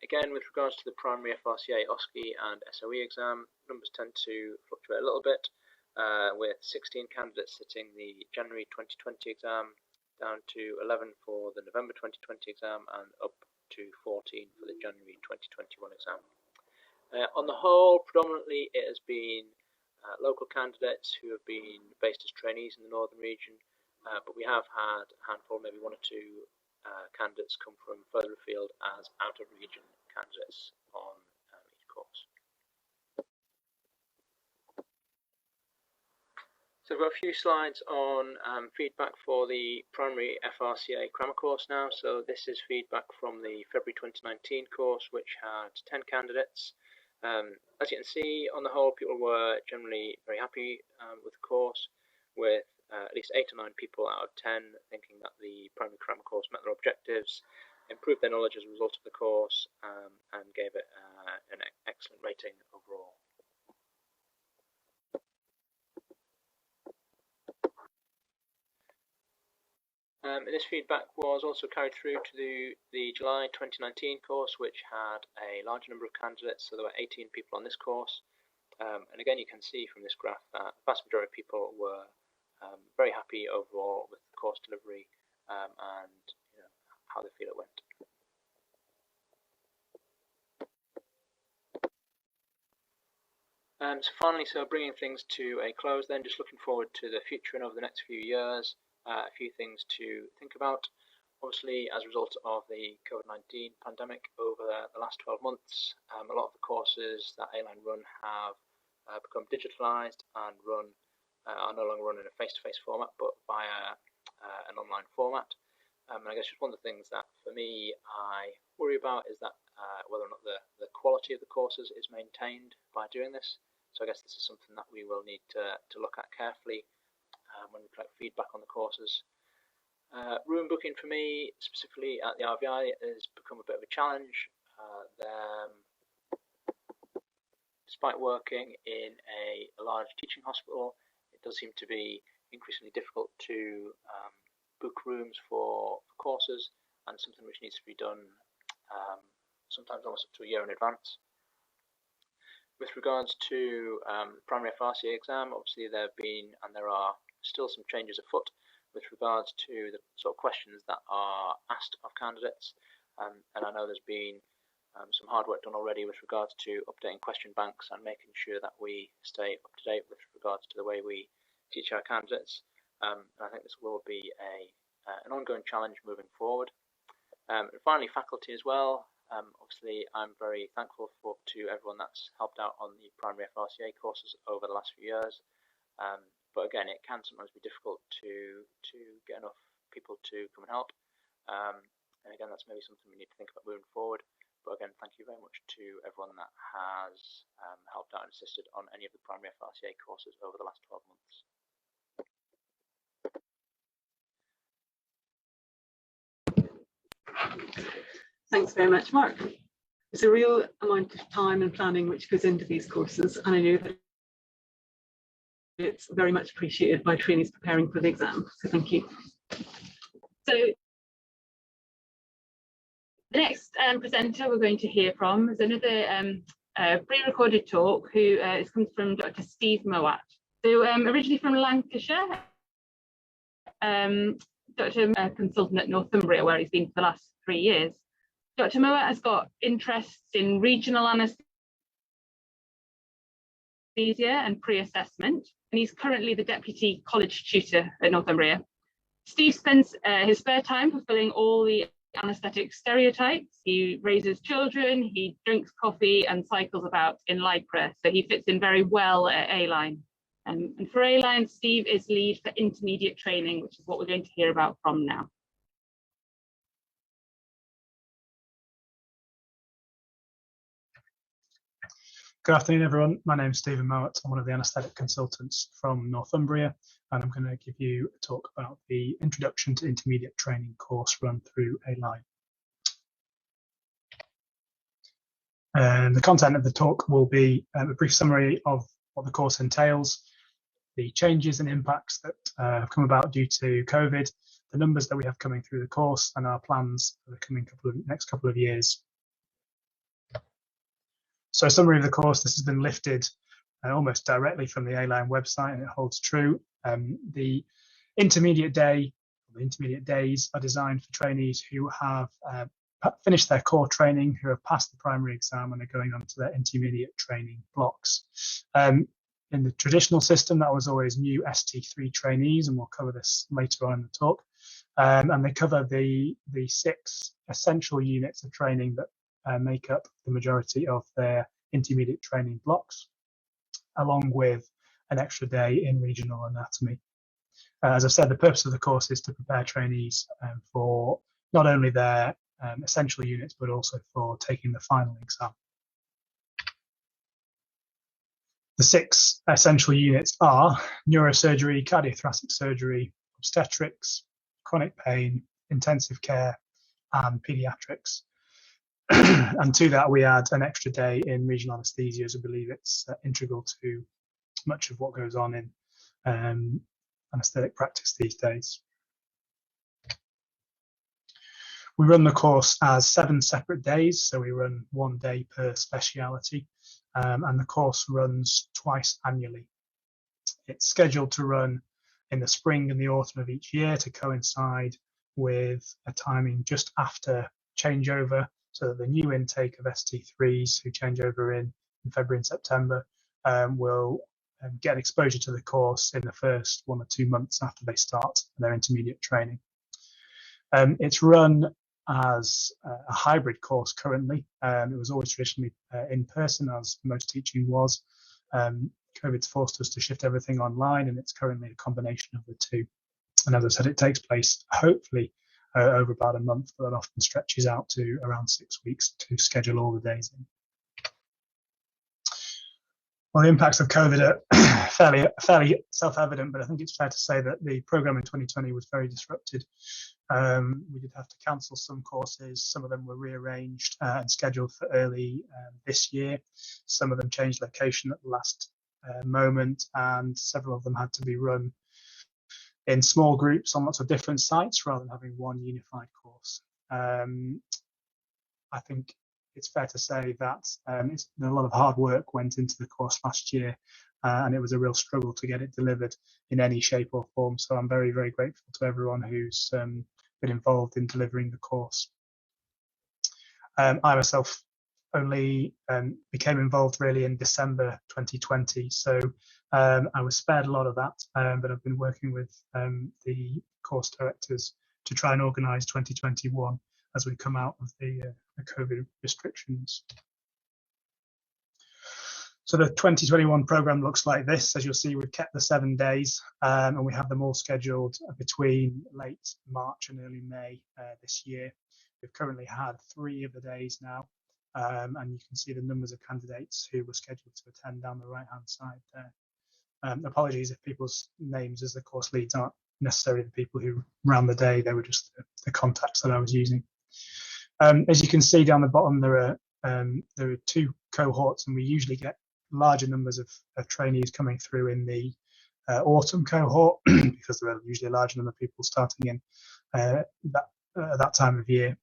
Again, with regards to the primary FRCA, OSCE and SOE exam, numbers tend to fluctuate a little bit, with 16 candidates sitting the January 2020 exam, down to 11 for the November 2020 exam, and up to 14 for the January 2021 exam. On the whole, predominantly it has been local candidates who have been based as trainees in the northern region, but we have had a handful, maybe 1 or 2 candidates come from further afield as out-of-region candidates on each course. So I've got a few slides on feedback for the primary FRCA grammar course now. So this is feedback from the February 2019 course, which had 10 candidates. As you can see, on the whole, people were generally very happy with the course, with at least 8 or 9 people out of 10 thinking that the primary grammar course met their objectives, improved their knowledge as a result of the course, and gave it an excellent rating overall. This feedback was also carried through to the July 2019 course, which had a large number of candidates, so there were 18 people on this course. And again, you can see from this graph that the vast majority of people were very happy overall with the course delivery and how they feel it went. So finally, bringing things to a close then, just looking forward to the future and over the next few years, a few things to think about. Obviously, as a result of the COVID-19 pandemic over the last 12 months, a lot of the courses that A-Line run have become digitalised and are no longer run in a face-to-face format, but via an online format. And I guess just one of the things that, for me, I worry about is that whether or not the quality of the courses is maintained by doing this. So I guess this is something that we will need to look at carefully when we collect feedback on the courses. Room booking for me, specifically at the RVI, has become a bit of a challenge. Despite working in a large teaching hospital, it does seem to be increasingly difficult to book rooms for courses, and something which needs to be done sometimes almost up to a year in advance. With regards to primary FRCA exam, obviously there have been and there are still some changes afoot with regards to the sort of questions that are asked of candidates, and I know there's been some hard work done already with regards to updating question banks and making sure that we stay up to date with regards to the way we teach our candidates. And I think this will be an ongoing challenge moving forward. And finally, faculty as well. Obviously, I'm very thankful to everyone that's helped out on the primary FRCA courses over the last few years. But again, it can sometimes be difficult to get enough people to come and help. And again, that's maybe something we need to think about moving forward. But again, thank you very much to everyone that has helped out and assisted on any of the primary FRCA courses over the last 12 months. Thanks very much, Mark. There's a real amount of time and planning which goes into these courses, and I know that it's very much appreciated by trainees preparing for the exam, so thank you. So the next presenter we're going to hear from is another pre-recorded talk who comes from Dr. Steve Mowat. So originally from Lancashire, Dr. Consultant at Northumbria, where he's been for the last 3 years. Dr. Mowat has got interests in regional anaesthesia and pre-assessment, and he's currently the Deputy College Tutor at Northumbria. Steve spends his spare time fulfilling all the anaesthetic stereotypes. He raises children, he drinks coffee and cycles about in Lycra, so he fits in very well at A-Line. And for A-Line, Steve is lead for intermediate training, which is what we're going to hear about from now. Good afternoon, everyone. My name is Stephen Mowat. I'm one of the anaesthetic consultants from Northumbria, and I'm going to give you a talk about the Introduction to Intermediate Training course run through A-Line. The content of the talk will be a brief summary of what the course entails, the changes and impacts that have come about due to COVID, the numbers that we have coming through the course, and our plans for the next couple of years. So a summary of the course, this has been lifted almost directly from the A-Line website, and it holds true. The intermediate day, the intermediate days are designed for trainees who have finished their core training, who have passed the primary exam and are going on to their intermediate training blocks. In the traditional system, that was always new ST3 trainees, and we'll cover this later on in the talk. And they cover the 6 essential units of training that make up the majority of their intermediate training blocks, along with an extra day in regional anatomy. As I've said, the purpose of the course is to prepare trainees for not only their essential units, but also for taking the final exam. The 6 essential units are neurosurgery, cardiothoracic surgery, obstetrics, chronic pain, intensive care, and paediatrics. And to that, we add an extra day in regional anaesthesia, as I believe it's integral to much of what goes on in anaesthetic practice these days. We run the course as 7 separate days, so we run 1 day per speciality, and the course runs twice annually. It's scheduled to run in the spring and the autumn of each year to coincide with a timing just after changeover, so that the new intake of ST3s who change over in February and September will get exposure to the course in the first 1 or 2 months after they start their intermediate training. It's run as a hybrid course currently. It was always traditionally in person, as most teaching was. COVID's forced us to shift everything online, and it's currently a combination of the two. And as I said, it takes place hopefully over about a month, but that often stretches out to around 6 weeks to schedule all the days in. Well, the impacts of COVID are fairly self-evident, but I think it's fair to say that the programme in 2020 was very disrupted. We did have to cancel some courses. Some of them were rearranged and scheduled for early this year. Some of them changed location at the last moment, and several of them had to be run in small groups on lots of different sites rather than having one unified course. I think it's fair to say that a lot of hard work went into the course last year, and it was a real struggle to get it delivered in any shape or form. So I'm very, very grateful to everyone who's been involved in delivering the course. I myself only became involved really in December 2020, so I was spared a lot of that, but I've been working with the course directors to try and organise 2021 as we come out of the COVID restrictions. So the 2021 programme looks like this. As you'll see, we've kept the 7 days, and we have them all scheduled between late March and early May this year. We've currently had 3 of the days now, and you can see the numbers of candidates who were scheduled to attend down the right-hand side there. Apologies if people's names as the course leads aren't necessarily the people who ran the day, they were just the contacts that I was using. As you can see down the bottom, there are 2 cohorts, and we usually get larger numbers of trainees coming through in the autumn cohort because there are usually a larger number of people starting in that time of year.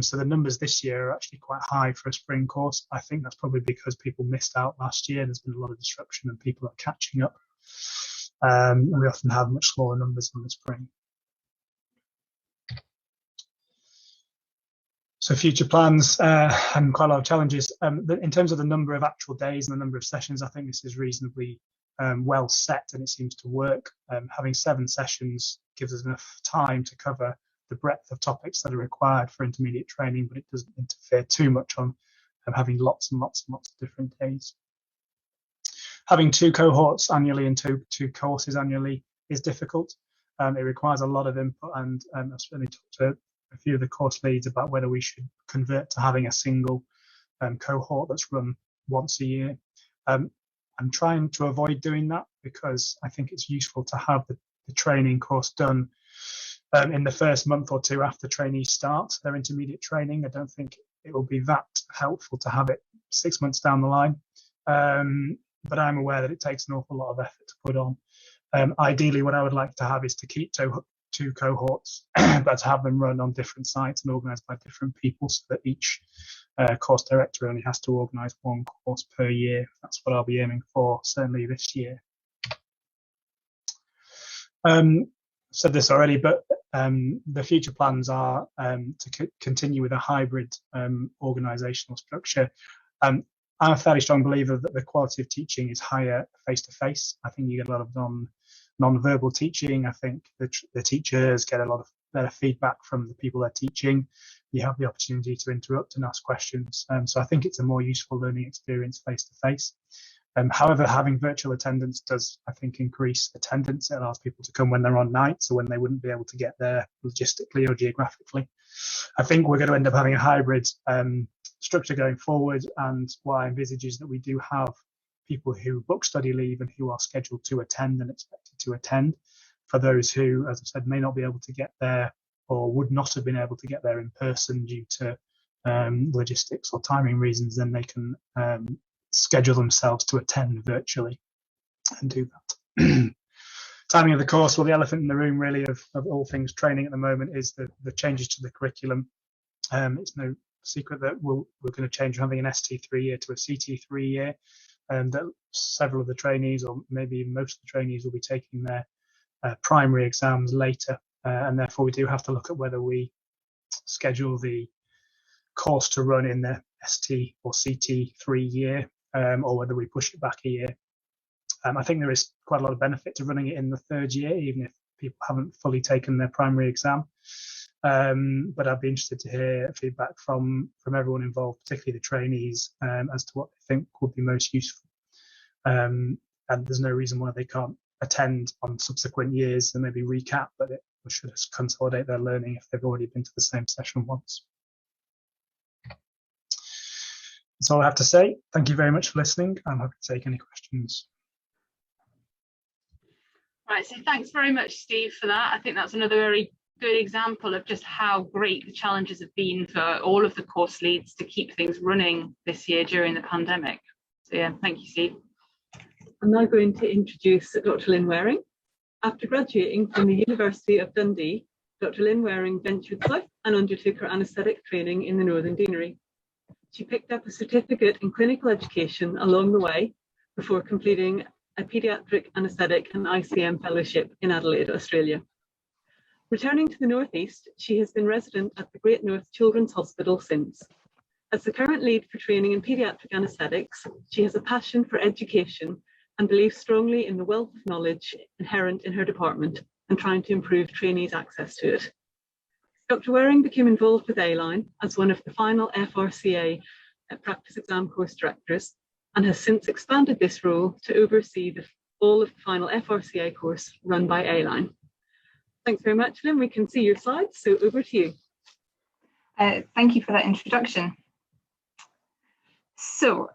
So the numbers this year are actually quite high for a spring course. I think that's probably because people missed out last year. There's been a lot of disruption and people are catching up. And we often have much smaller numbers in the spring. So future plans and quite a lot of challenges. In terms of the number of actual days and the number of sessions, I think this is reasonably well set and it seems to work. Having 7 sessions gives us enough time to cover the breadth of topics that are required for intermediate training, but it doesn't interfere too much on having lots and lots and lots of different days. Having 2 cohorts annually and two courses annually is difficult. It requires a lot of input, and I've certainly talked to a few of the course leads about whether we should convert to having a single cohort that's run once a year. I'm trying to avoid doing that because I think it's useful to have the training course done in the first month or 2 after trainees start their intermediate training. I don't think it will be that helpful to have it 6 months down the line, but I'm aware that it takes an awful lot of effort to put on. Ideally, what I would like to have is to keep 2 cohorts, but to have them run on different sites and organised by different people, so that each course director only has to organise 1 course per year. That's what I'll be aiming for, certainly this year. Said this already, but the future plans are to continue with a hybrid organisational structure. I'm a fairly strong believer that the quality of teaching is higher face-to-face. I think you get a lot of non-verbal teaching. I think the teachers get a lot of better feedback from the people they're teaching. You have the opportunity to interrupt and ask questions. So I think it's a more useful learning experience face-to-face. However, having virtual attendance does, I think, increase attendance. It allows people to come when they're on nights or when they wouldn't be able to get there logistically or geographically. I think we're going to end up having a hybrid structure going forward, and what I envisage is that we do have people who book study leave and who are scheduled to attend and expected to attend. For those who, as I said, may not be able to get there or would not have been able to get there in person due to logistics or timing reasons, then they can schedule themselves to attend virtually and do that. Timing of the course, well, the elephant in the room really of all things training at the moment is the changes to the curriculum. It's no secret that we're going to change from having an ST3 year to a CT3 year, and that several of the trainees, or maybe even most of the trainees, will be taking their primary exams later, and therefore we do have to look at whether we schedule the course to run in the ST or CT3 year, or whether we push it back a year. I think there is quite a lot of benefit to running it in the third year, even if people haven't fully taken their primary exam. But I'd be interested to hear feedback from everyone involved, particularly the trainees, as to what they think would be most useful. And there's no reason why they can't attend on subsequent years and maybe recap, but it should consolidate their learning if they've already been to the same session once. That's all I have to say. Thank you very much for listening. I'm happy to take any questions. Right, so thanks very much, Steve, for that. I think that's another very good example of just how great the challenges have been for all of the course leads to keep things running this year during the pandemic. So yeah, thank you, Steve. I'm now going to introduce Dr. Lynn Waring. After graduating from the University of Dundee, Dr. Lynn Waring ventured south and undertook her anaesthetic training in the Northern Deanery. She picked up a certificate in clinical education along the way before completing a paediatric anaesthetic and ICM fellowship in Adelaide, Australia. Returning to the Northeast, she has been resident at the Great North Children's Hospital since. As the current lead for training in paediatric anaesthetics, she has a passion for education and believes strongly in the wealth of knowledge inherent in her department and trying to improve trainees' access to it. Dr. Waring became involved with A-Line as one of the final FRCA practice exam course directors and has since expanded this role to oversee all of the final FRCA course run by A-Line. Thanks very much, Lynn. We can see your slides, so over to you. Thank you for that introduction. So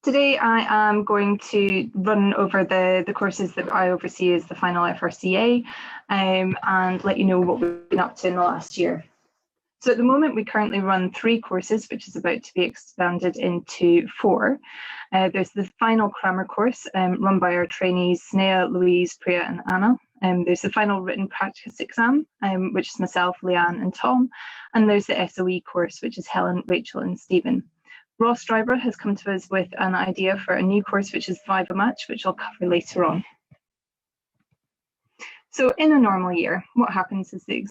today I am going to run over the courses that I oversee as the final FRCA and let you know what we've been up to in the last year. So at the moment we currently run 3 courses, which is about to be expanded into 4. There's the final grammar course run by our trainees Snea, Louise, Priya and Anna. There's the final written practice exam, which is myself, Leanne and Tom. And there's the SOE course, which is Helen, Rachel and Stephen. Ross Driver has come to us with an idea for a new course, which is Viva Match, which I'll cover later on. So in a normal year, what happens is the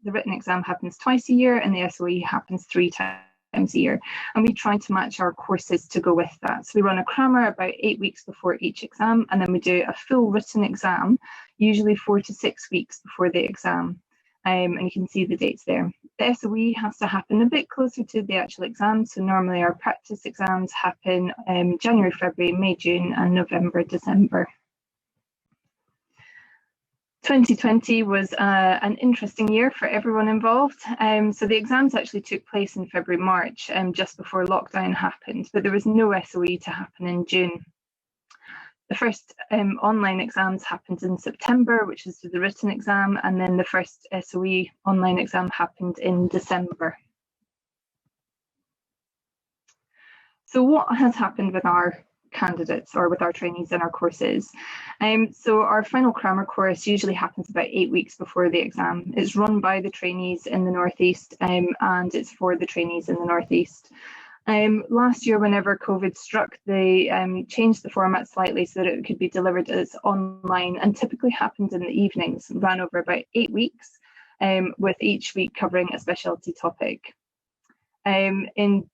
written exam happens twice a year and the SOE happens 3 times a year. And we try to match our courses to go with that. So we run a grammar about 8 weeks before each exam, and then we do a full written exam, usually 4 to 6 weeks before the exam. And you can see the dates there. The SOE has to happen a bit closer to the actual exam. So normally our practice exams happen January, February, May, June, and November, December. 2020 was an interesting year for everyone involved. So the exams actually took place in February, March, just before lockdown happened, but there was no SOE to happen in June. The first online exams happened in September, which is the written exam, and then the first SOE online exam happened in December. So what has happened with our candidates or with our trainees in our courses? So our final grammar course usually happens about 8 weeks before the exam. It's run by the trainees in the Northeast and it's for the trainees in the Northeast. Last year, whenever COVID struck, they changed the format slightly so that it could be delivered as online and typically happened in the evenings, ran over about 8 weeks, with each week covering a specialty topic. In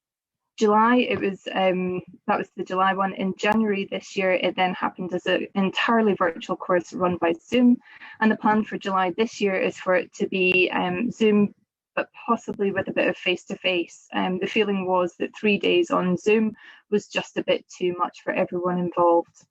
July, it was that was the July one. In January this year, it then happened as an entirely virtual course run by Zoom. And the plan for July this year is for it to be Zoom, but possibly with a bit of face-to-face. The feeling was that 3 days on Zoom was just a bit too much for everyone involved.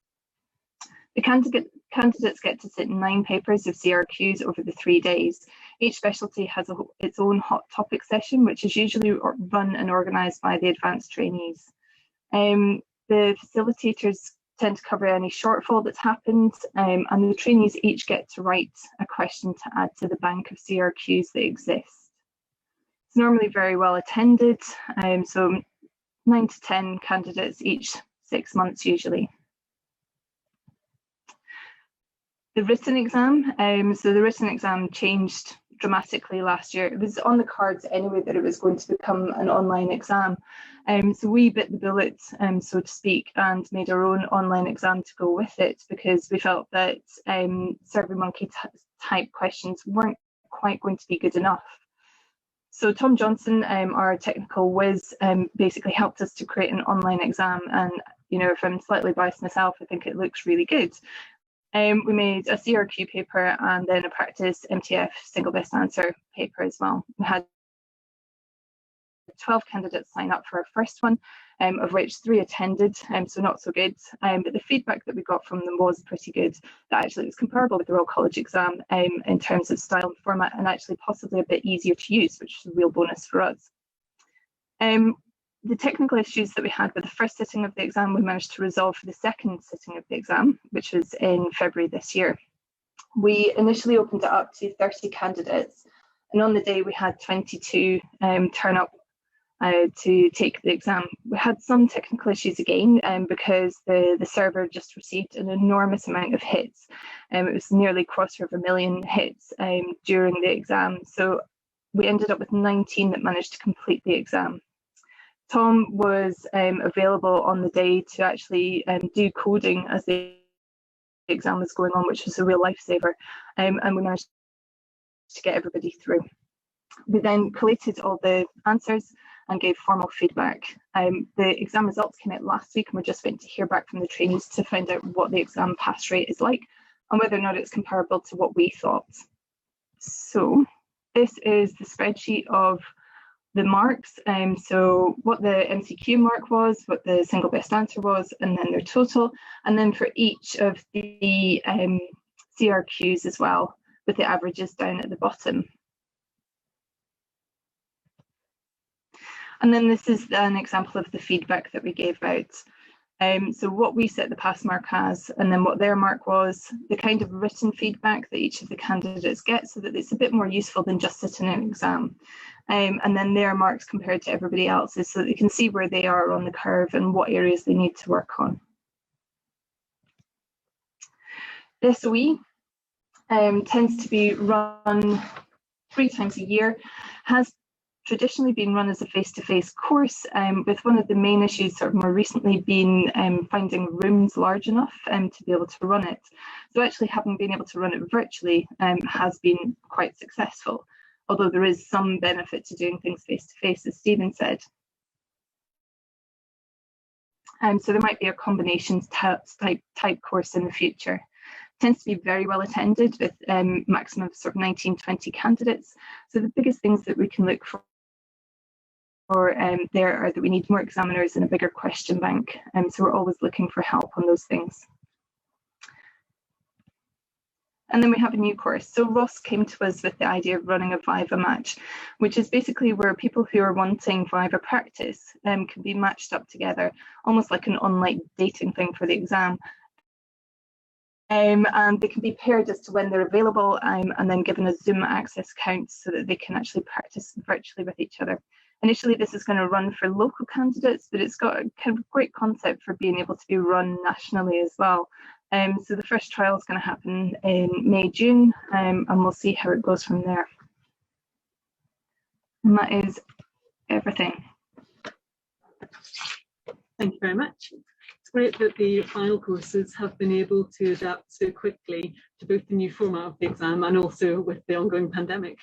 The candidates get to sit in 9 papers of CRQs over the 3 days. Each specialty has its own hot topic session, which is usually run and organised by the advanced trainees. The facilitators tend to cover any shortfall that's happened, and the trainees each get to write a question to add to the bank of CRQs that exist. It's normally very well attended, so 9 to 10 candidates each 6 months usually. The written exam, so the written exam changed dramatically last year. It was on the cards anyway that it was going to become an online exam. So we bit the bullet, so to speak, and made our own online exam to go with it, because we felt that SurveyMonkey type questions weren't quite going to be good enough. So Tom Johnson, our technical whiz, basically helped us to create an online exam, and if I'm slightly biased myself, I think it looks really good. We made a CRQ paper and then a practice MTF single best answer paper as well. We had 12 candidates sign up for our first one, of which 3 attended, so not so good. But the feedback that we got from them was pretty good. That actually was comparable with the Royal College exam in terms of style and format, and actually possibly a bit easier to use, which is a real bonus for us. The technical issues that we had with the first sitting of the exam, we managed to resolve for the second sitting of the exam, which was in February this year. We initially opened it up to 30 candidates, and on the day we had 22 turn up to take the exam. We had some technical issues again because the server just received an enormous amount of hits. It was nearly 250,000 hits during the exam, so we ended up with 19 that managed to complete the exam. Tom was available on the day to actually do coding as the exam was going on, which was a real lifesaver, and we managed to get everybody through. We then collated all the answers and gave formal feedback. The exam results came out last week, and we're just waiting to hear back from the trainees to find out what the exam pass rate is like and whether or not it's comparable to what we thought. So this is the spreadsheet of the marks, so what the MCQ mark was, what the single best answer was, and then their total, and then for each of the CRQs as well, with the averages down at the bottom. And then this is an example of the feedback that we gave out. So what we set the pass mark as, and then what their mark was, the kind of written feedback that each of the candidates get, so that it's a bit more useful than just sitting an exam. And then their marks compared to everybody else's, so that they can see where they are on the curve and what areas they need to work on. The SOE tends to be run 3 times a year, has traditionally been run as a face-to-face course, with one of the main issues sort of more recently been finding rooms large enough to be able to run it. So actually having been able to run it virtually has been quite successful, although there is some benefit to doing things face-to-face, as Stephen said. So there might be a combination type course in the future. Tends to be very well attended with maximum of sort of 19, 20 candidates. So the biggest things that we can look for there are that we need more examiners and a bigger question bank. So we're always looking for help on those things. And then we have a new course. So Ross came to us with the idea of running a Viva match, which is basically where people who are wanting Viva practice can be matched up together, almost like an online dating thing for the exam. And they can be paired as to when they're available, and then given a Zoom access account so that they can actually practice virtually with each other. Initially, this is going to run for local candidates, but it's got a kind of great concept for being able to be run nationally as well. So the first trial is going to happen in May, June, and we'll see how it goes from there. And that is everything. Thank you very much. It's great that the final courses have been able to adapt so quickly to both the new format of the exam and also with the ongoing pandemic.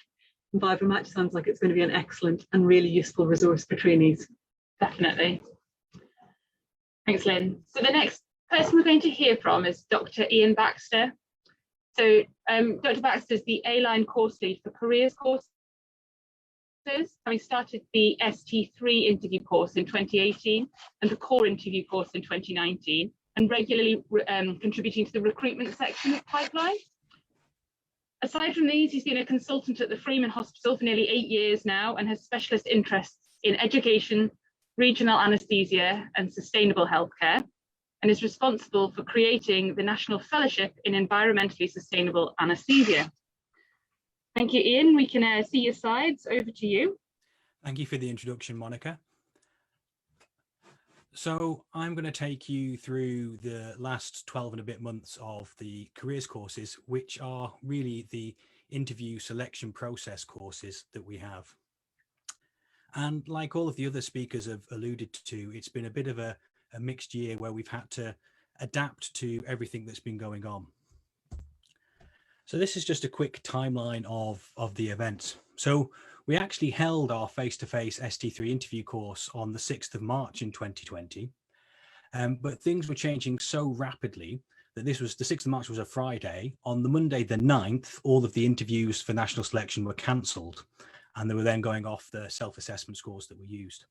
And Viva Match sounds like it's going to be an excellent and really useful resource for trainees. Definitely. Thanks, Lynn. So the next person we're going to hear from is Dr. Ian Baxter. So Dr. Baxter is the A-line course lead for careers courses, having started the ST3 interview course in 2018 and the core interview course in 2019, and regularly contributing to the recruitment section of Pipeline. Aside from these, he's been a consultant at the Freeman Hospital for nearly 8 years now and has specialist interests in education, regional anaesthesia and sustainable healthcare, and is responsible for creating the National Fellowship in Environmentally Sustainable Anaesthesia. Thank you, Ian. We can see your slides. Over to you. Thank you for the introduction, Monica. So I'm going to take you through the last 12 and a bit months of the careers courses, which are really the interview selection process courses that we have. And like all of the other speakers have alluded to, it's been a bit of a mixed year where we've had to adapt to everything that's been going on. So this is just a quick timeline of the events. So we actually held our face-to-face ST3 interview course on the 6th of March in 2020. But things were changing so rapidly that the 6th of March was a Friday. On the Monday, the 9th, all of the interviews for national selection were cancelled, and they were then going off the self-assessment scores that were used.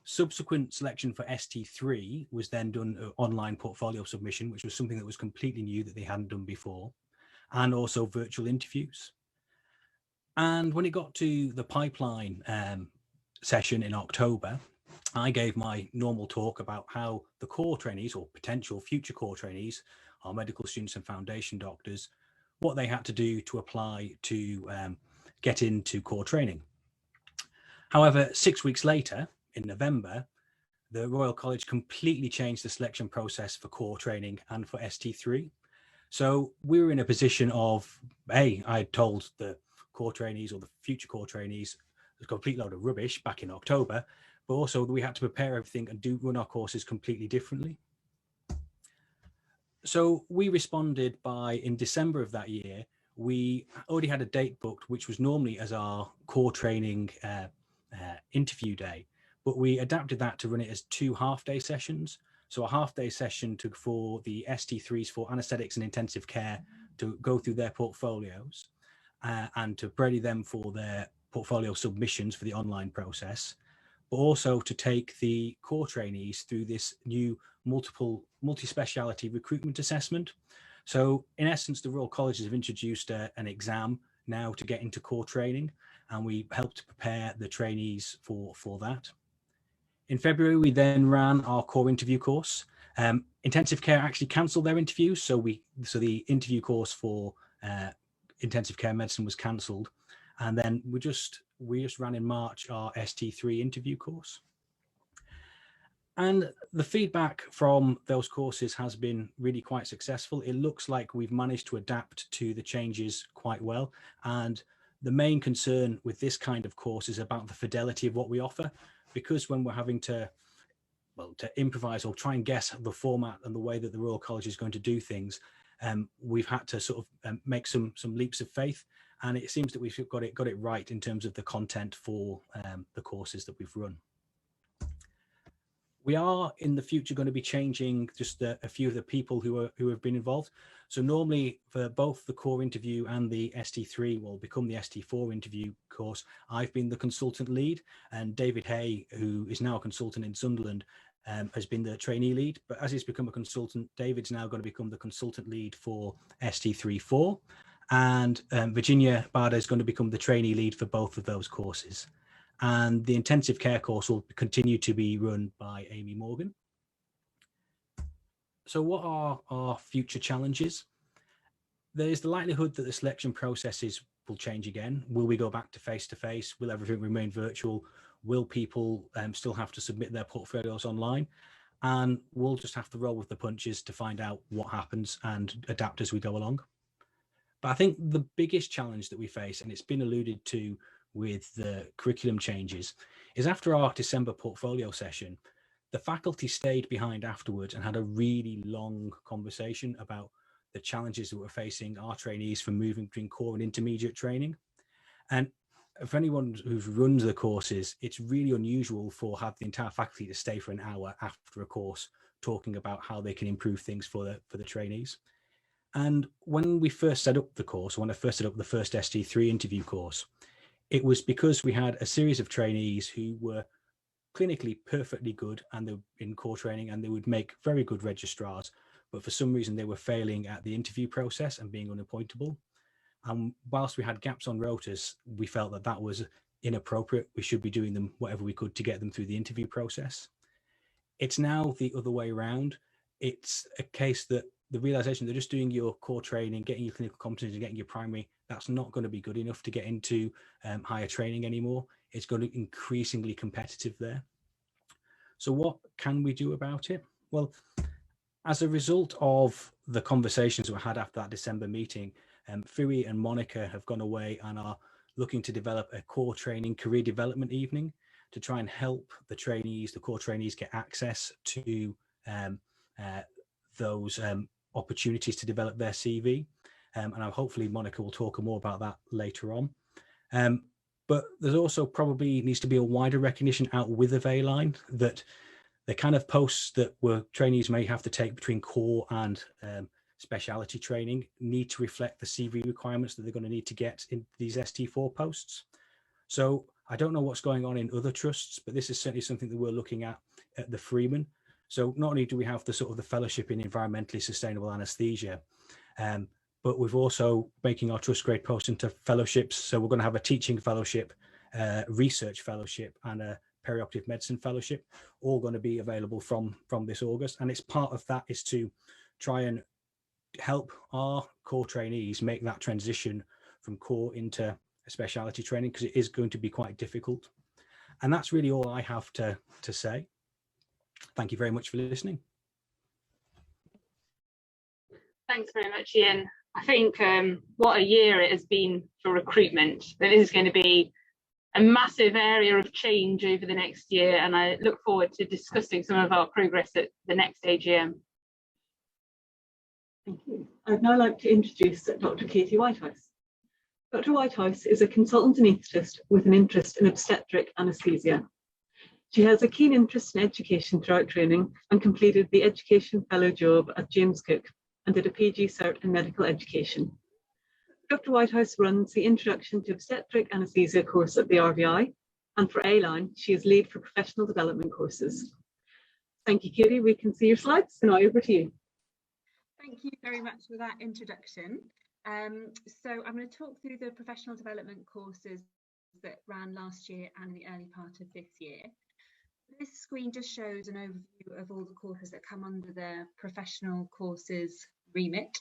Subsequent selection for ST3 was then done online portfolio submission, which was something that was completely new that they hadn't done before, and also virtual interviews. And when it got to the pipeline session in October, I gave my normal talk about how the core trainees or potential future core trainees, our medical students and foundation doctors, what they had to do to apply to get into core training. However, 6 weeks later, in November, the Royal College completely changed the selection process for core training and for ST3. So we were in a position of, I told the core trainees or the future core trainees a complete load of rubbish back in October, but also we had to prepare everything and run our courses completely differently. So we responded by, in December of that year, we already had a date booked, which was normally as our core training interview day, but we adapted that to run it as 2 half-day sessions. So a half-day session for the ST3s for anaesthetics and intensive care to go through their portfolios and to ready them for their portfolio submissions for the online process, but also to take the core trainees through this new multi-speciality recruitment assessment. So in essence, the Royal Colleges have introduced an exam now to get into core training, and we helped to prepare the trainees for that. In February, we then ran our core interview course. Intensive care actually cancelled their interviews, so the interview course for intensive care medicine was cancelled, and then we just ran in March our ST3 interview course. And the feedback from those courses has been really quite successful. It looks like we've managed to adapt to the changes quite well. And the main concern with this kind of course is about the fidelity of what we offer, because when we're having to improvise or try and guess the format and the way that the Royal College is going to do things, we've had to sort of make some leaps of faith. And it seems that we've got it right in terms of the content for the courses that we've run. We are in the future going to be changing just a few of the people who have been involved. So normally for both the core interview and the ST3 will become the ST4 interview course, I've been the consultant lead, and David Hay, who is now a consultant in Sunderland, has been the trainee lead. But as he's become a consultant, David's now going to become the consultant lead for ST3-4, and Virginia Bada is going to become the trainee lead for both of those courses. And the intensive care course will continue to be run by Amy Morgan. So what are our future challenges? There is the likelihood that the selection processes will change again. Will we go back to face-to-face? Will everything remain virtual? Will people still have to submit their portfolios online? And we'll just have to roll with the punches to find out what happens and adapt as we go along. But I think the biggest challenge that we face, and it's been alluded to with the curriculum changes, is after our December portfolio session, the faculty stayed behind afterwards and had a really long conversation about the challenges that we're facing our trainees from moving between core and intermediate training. And for anyone who runs the courses, it's really unusual for have the entire faculty to stay for an hour after a course talking about how they can improve things for the trainees. And when we first set up the course, when I first set up the first ST3 interview course, it was because we had a series of trainees who were clinically perfectly good and they were in core training and they would make very good registrars, but for some reason they were failing at the interview process and being unappointable. And whilst we had gaps on rotas, we felt that that was inappropriate. We should be doing them whatever we could to get them through the interview process. It's now the other way around. It's a case that the realization that just doing your core training, getting your clinical competency, getting your primary, that's not going to be good enough to get into higher training anymore. It's going to be increasingly competitive there. So what can we do about it? Well, as a result of the conversations we had after that December meeting, FRCA and Monica have gone away and are looking to develop a core training career development evening to try and help the trainees, the core trainees, get access to those opportunities to develop their CV. And hopefully Monica will talk more about that later on. But there's also probably needs to be a wider recognition out with the A-line that the kind of posts that trainees may have to take between core and speciality training need to reflect the CV requirements that they're going to need to get in these ST4 posts. So I don't know what's going on in other trusts, but this is certainly something that we're looking at the Freeman. So not only do we have the sort of the fellowship in environmentally sustainable anaesthesia, but we've also making our trust grade posts into fellowships. So we're going to have a teaching fellowship, research fellowship, and a perioperative medicine fellowship, all going to be available from this August. And it's part of that is to try and help our core trainees make that transition from core into a speciality training, because it is going to be quite difficult. And that's really all I have to say. Thank you very much for listening. Thanks very much, Ian. I think what a year it has been for recruitment. That is going to be a massive area of change over the next year, and I look forward to discussing some of our progress at the next AGM. Thank you. I'd now like to introduce Dr. Katie Whitehouse. Dr. Whitehouse is a consultant anaesthetist with an interest in obstetric anaesthesia. She has a keen interest in education throughout training and completed the Education Fellow job at James Cook and did a PG Cert in medical education. Dr. Whitehouse runs the Introduction to Obstetric Anaesthesia course at the RVI, and for A-line, she is lead for professional development courses. Thank you, Katie. We can see your slides, so now over to you. Thank you very much for that introduction. So I'm going to talk through the professional development courses that ran last year and the early part of this year. This screen just shows an overview of all the courses that come under the professional courses remit.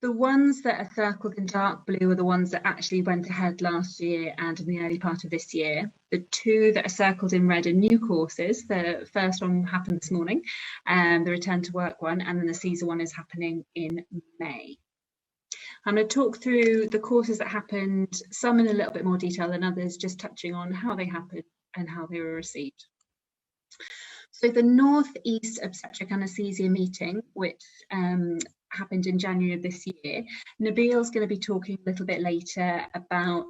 The ones that are circled in dark blue are the ones that actually went ahead last year and in the early part of this year. The two that are circled in red are new courses. The first one happened this morning, the return to work one, and then the CSER one is happening in May. I'm going to talk through the courses that happened, some in a little bit more detail than others, just touching on how they happened and how they were received. So the North East Obstetric Anaesthesia meeting, which happened in January of this year, Nabil's going to be talking a little bit later about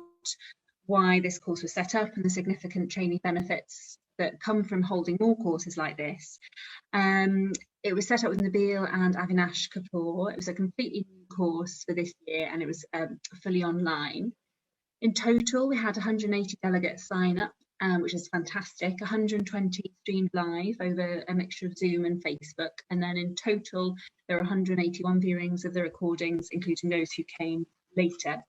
why this course was set up and the significant training benefits that come from holding more courses like this. It was set up with Nabil and Avinash Kapoor. It was a completely new course for this year, and it was fully online. In total, we had 180 delegates sign up, which is fantastic. 120 streamed live over a mixture of Zoom and Facebook. And then in total, there are 181 viewings of the recordings, including those who came later.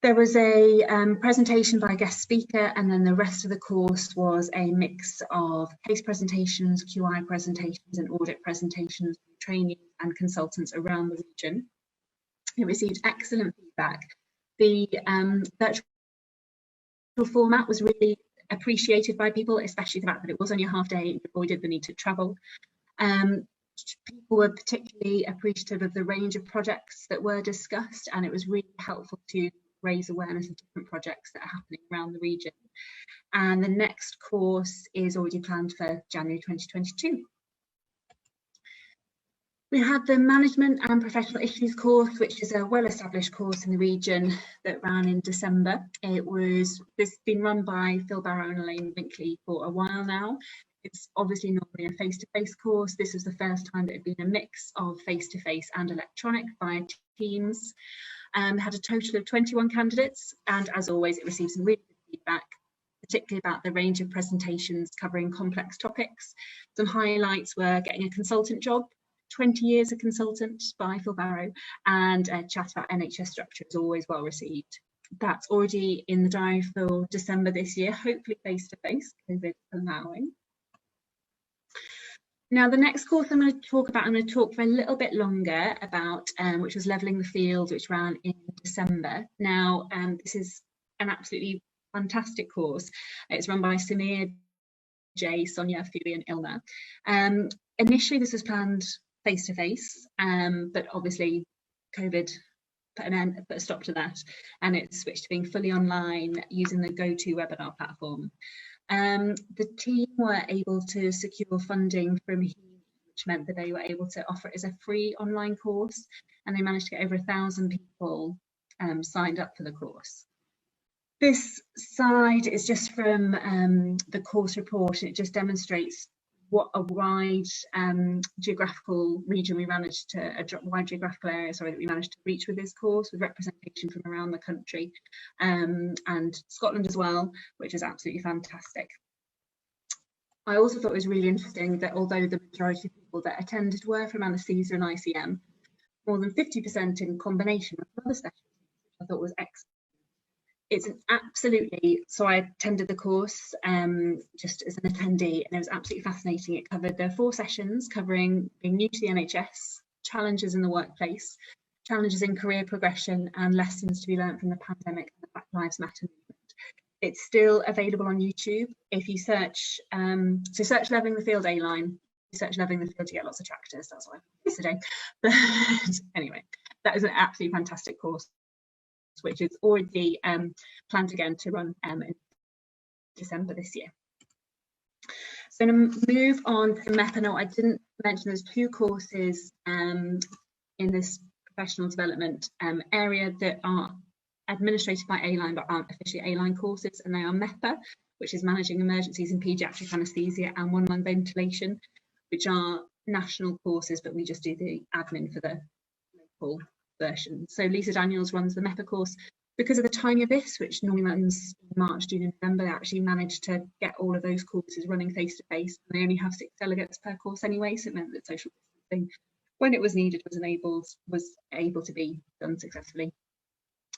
There was a presentation by a guest speaker, and then the rest of the course was a mix of case presentations, QI presentations, and audit presentations from trainees and consultants around the region. It received excellent feedback. The virtual format was really appreciated by people, especially the fact that it was only a half day and avoided the need to travel. People were particularly appreciative of the range of projects that were discussed, and it was really helpful to raise awareness of different projects that are happening around the region. And the next course is already planned for January 2022. We had the Management and Professional Issues course, which is a well-established course in the region that ran in December. This has been run by Phil Barrow and Elaine Binkley for a while now. It's obviously normally a face-to-face course. This was the first time that it had been a mix of face-to-face and electronic via Teams. Had a total of 21 candidates, and as always, it received some really good feedback, particularly about the range of presentations covering complex topics. Some highlights were getting a consultant job, 20 years a consultant by Phil Barrow, and a chat about NHS structure is always well received. That's already in the diary for December this year, hopefully face-to-face, COVID allowing. Now, the next course I'm going to talk for a little bit longer about, which was Levelling the Field, which ran in December. Now, this is an absolutely fantastic course. It's run by Samir, Jay, Sonia, Phoebe and Ilna. Initially, this was planned face-to-face, but obviously COVID put a stop to that, and it switched to being fully online using the GoToWebinar platform. The team were able to secure funding from which meant that they were able to offer it as a free online course, and they managed to get over 1,000 people signed up for the course. This slide is just from the course report, and it just demonstrates what a wide geographical region we managed to, a wide geographical area, sorry, that we managed to reach with this course, with representation from around the country and Scotland as well, which is absolutely fantastic. I also thought it was really interesting that although the majority of people that attended were from anaesthesia and ICM, more than 50% in combination with other specialties, which I thought was excellent. It's an absolutely, so I attended the course just as an attendee, and it was absolutely fascinating. It covered, there are 4 sessions covering being new to the NHS, challenges in the workplace, challenges in career progression, and lessons to be learned from the pandemic and the Black Lives Matter movement. It's still available on YouTube. If you search, so search Leveling the Field A-line, you search Leveling the Field, you get lots of tractors, that's what I did today. But anyway, that is an absolutely fantastic course, which is already planned again to run in December this year. So I'm going to move on to MEPA. I didn't mention there's 2 courses in this professional development area that are administrated by A-line but aren't officially A-line courses, and they are MEPA, which is Managing Emergencies in Paediatric Anaesthesia, and One-Lung Ventilation, which are national courses, but we just do the admin for the local version. So Lisa Daniels runs the MEPA course. Because of the timing of this, which normally runs in March, June and November, they actually managed to get all of those courses running face-to-face. They only have 6 delegates per course anyway, so it meant that social distancing, when it was needed, was able to be done successfully.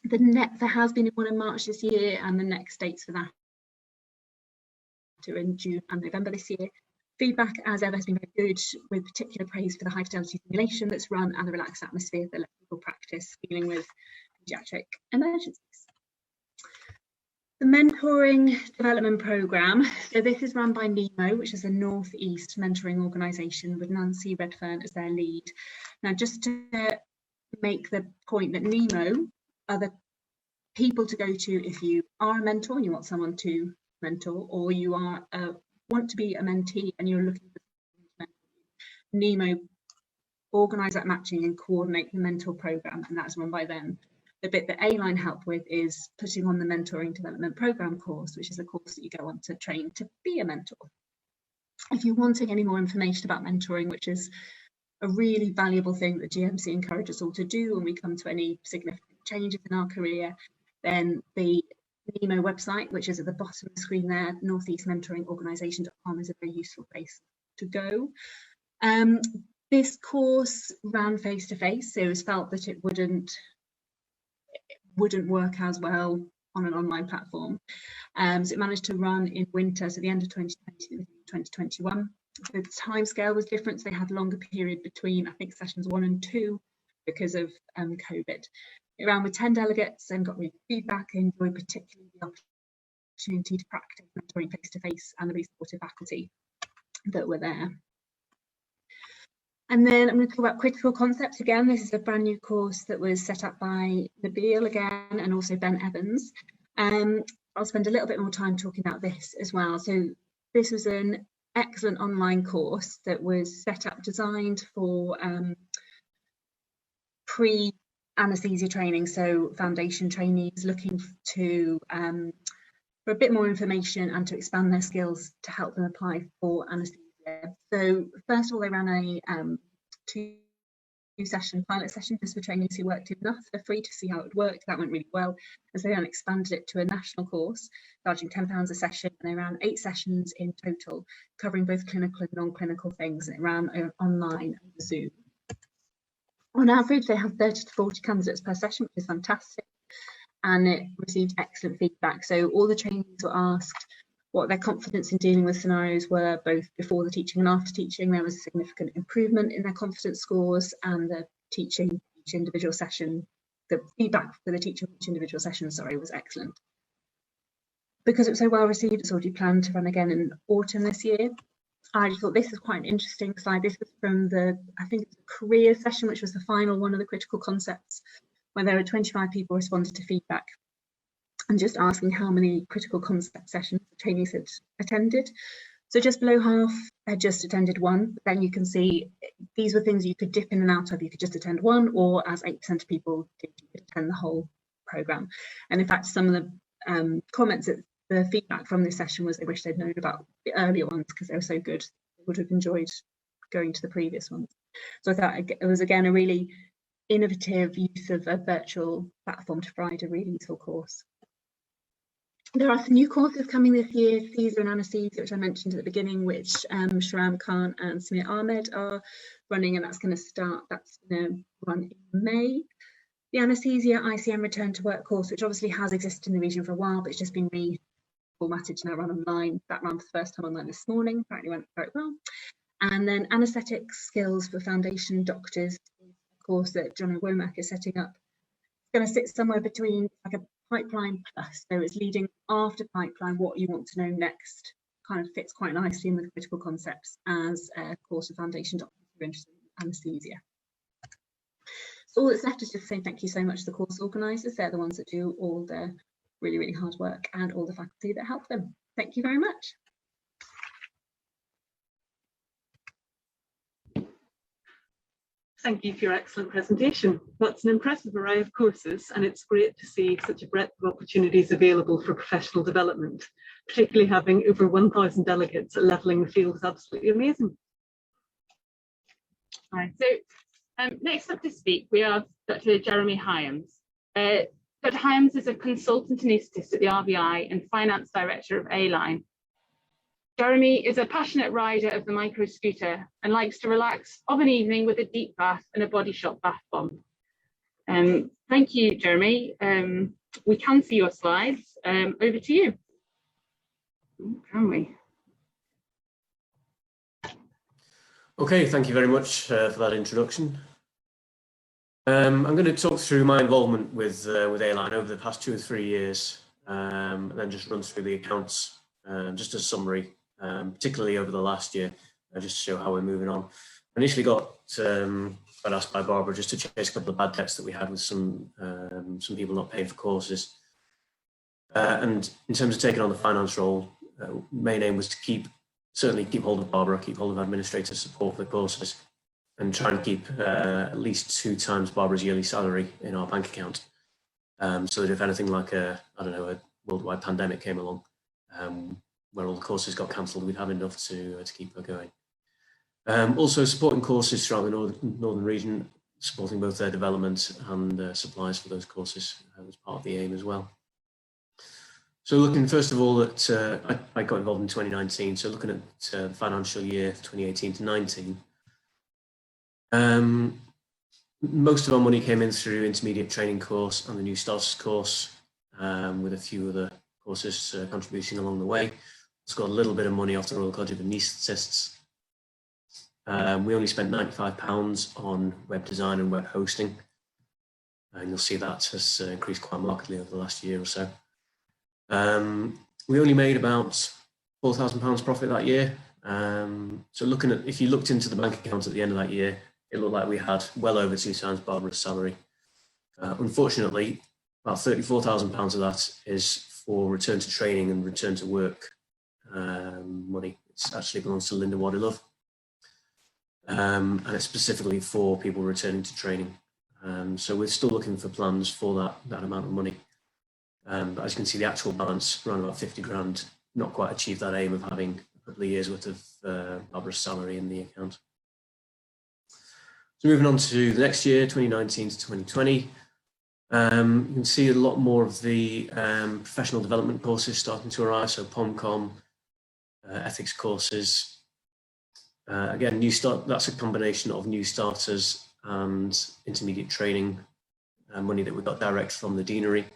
There has been one in March this year, and the next dates for that are in June and November this year. Feedback, as ever, has been very good, with particular praise for the high fidelity simulation that's run and the relaxed atmosphere that lets people practice dealing with paediatric emergencies. The mentoring development programme, so this is run by NEMO, which is the North East mentoring organisation, with Nancy Redfern as their lead. Now, just to make the point that NEMO are the people to go to if you are a mentor and you want someone to mentor, or you are want to be a mentee and you're looking for NEMO organise that matching and coordinate the mentor programme, and that's run by them. The bit that A-line help with is putting on the mentoring development programme course, which is a course that you go on to train to be a mentor. If you're wanting any more information about mentoring, which is a really valuable thing that GMC encourages us all to do when we come to any significant changes in our career, then the NEMO website, which is at the bottom of the screen there, northeastmentoringorganisation.com, is a very useful place to go. This course ran face-to-face, so it was felt that it wouldn't work as well on an online platform. So it managed to run in winter, so the end of 2020 to 2021. The timescale was different, so they had a longer period between, I think, sessions 1 and 2 because of COVID. It ran with 10 delegates and got really good feedback. I enjoyed particularly the opportunity to practice mentoring face-to-face and the really supportive faculty that were there. And then I'm going to talk about critical concepts again. This is a brand new course that was set up by Nabil again and also Ben Evans. I'll spend a little bit more time talking about this as well. So this was an excellent online course that was set up, designed for pre-anaesthesia training, so foundation trainees looking to for a bit more information and to expand their skills to help them apply for anaesthesia. So first of all, they ran a 2-session pilot session just for trainees who worked in enough for free to see how it worked. That went really well, as they then expanded it to a national course, charging £10 a session, and they ran 8 sessions in total, covering both clinical and non-clinical things, and it ran online over Zoom. On average, they have 30 to 40 candidates per session, which is fantastic, and it received excellent feedback. So all the trainees were asked what their confidence in dealing with scenarios were, both before the teaching and after teaching. There was a significant improvement in their confidence scores, and the teaching each individual session, the feedback for the teaching each individual session, sorry, was excellent. Because it was so well received, it's already planned to run again in autumn this year. I just thought this was quite an interesting slide. This was from the, I think it's the career session, which was the final one of the critical concepts. where there were 25 people responded to feedback and just asking how many critical concept sessions the trainees had attended. So just below half had just attended one. But then you can see these were things you could dip in and out of. You could just attend one, or as 8% of people did, you could attend the whole programme. And in fact, some of the comments, that the feedback from this session was they wish they'd known about the earlier ones because they were so good. They would have enjoyed going to the previous ones. So I thought it was, again, a really innovative use of a virtual platform to provide a really useful course. There are some new courses coming this year, Caesar and Anaesthesia, which I mentioned at the beginning, which Shahram Khan and Samir Ahmed are running, and that's going to run in May. The Anaesthesia ICM Return to Work course, which obviously has existed in the region for a while, but it's just been reformatted to now run online. That ran for the first time online this morning, apparently went very well. And then Anaesthetic Skills for Foundation Doctors, a course that John Womack is setting up. It's going to sit somewhere between like a pipeline plus, so it's leading after pipeline, what you want to know next, kind of fits quite nicely in with critical concepts as a course of foundation doctors who are interested in anaesthesia. So all that's left is just say thank you so much to the course organisers. They're the ones that do all the really, really hard work, and all the faculty that help them. Thank you very much. Thank you for your excellent presentation. That's an impressive array of courses, and it's great to see such a breadth of opportunities available for professional development. Particularly having over 1,000 delegates at levelling the field is absolutely amazing. Hi. So next up to speak, we have Dr. J Hyams. Dr. Hyams is a consultant anaesthetist at the RVI and finance director of A-Line. Jeremy is a passionate rider of the micro scooter and likes to relax of an evening with a deep bath and a Body Shop bath bomb. Thank you, Jeremy. We can see your slides. Over to you. Can we? Okay, thank you very much for that introduction. I'm going to talk through my involvement with A-Line over the past 2 or 3 years, and then just run through the accounts, just as a summary. Particularly over the last year, just to show how we're moving on. I initially got asked by Barbara just to chase a couple of bad debts that we had with some people not paying for courses. And in terms of taking on the finance role, main aim was to certainly keep hold of Barbara, keep hold of administrator support for the courses, and try and keep at least 2 times Barbara's yearly salary in our bank account, so that if anything like a worldwide pandemic came along, where all the courses got cancelled, we'd have enough to keep her going. Also supporting courses throughout the northern region, supporting both their development and supplies for those courses was part of the aim as well. So looking first of all at, I got involved in 2019, so looking at the financial year 2018 to 19, most of our money came in through intermediate training course and the new starters course, with a few other courses contributing along the way. It's got a little bit of money off the Royal College of Anaesthetists. We only spent £95 on web design and web hosting, and you'll see that has increased quite markedly over the last year or so. We only made about £4,000 profit that year. So if you looked into the bank account at the end of that year, it looked like we had well over 2 times Barbara's salary. Unfortunately, about £34,000 of that is for return to training and return to work money. It actually belongs to Linda Wadilove, and it's specifically for people returning to training. So we're still looking for plans for that amount of money. But as you can see, the actual balance, around about 50 grand, not quite achieved that aim of having a couple of years worth of Barbara's salary in the account. So moving on to the next year, 2019 to 2020. You can see a lot more of the professional development courses starting to arrive, so POMCOM, ethics courses. Again, that's a combination of new starters and intermediate training money that we got direct from the deanery.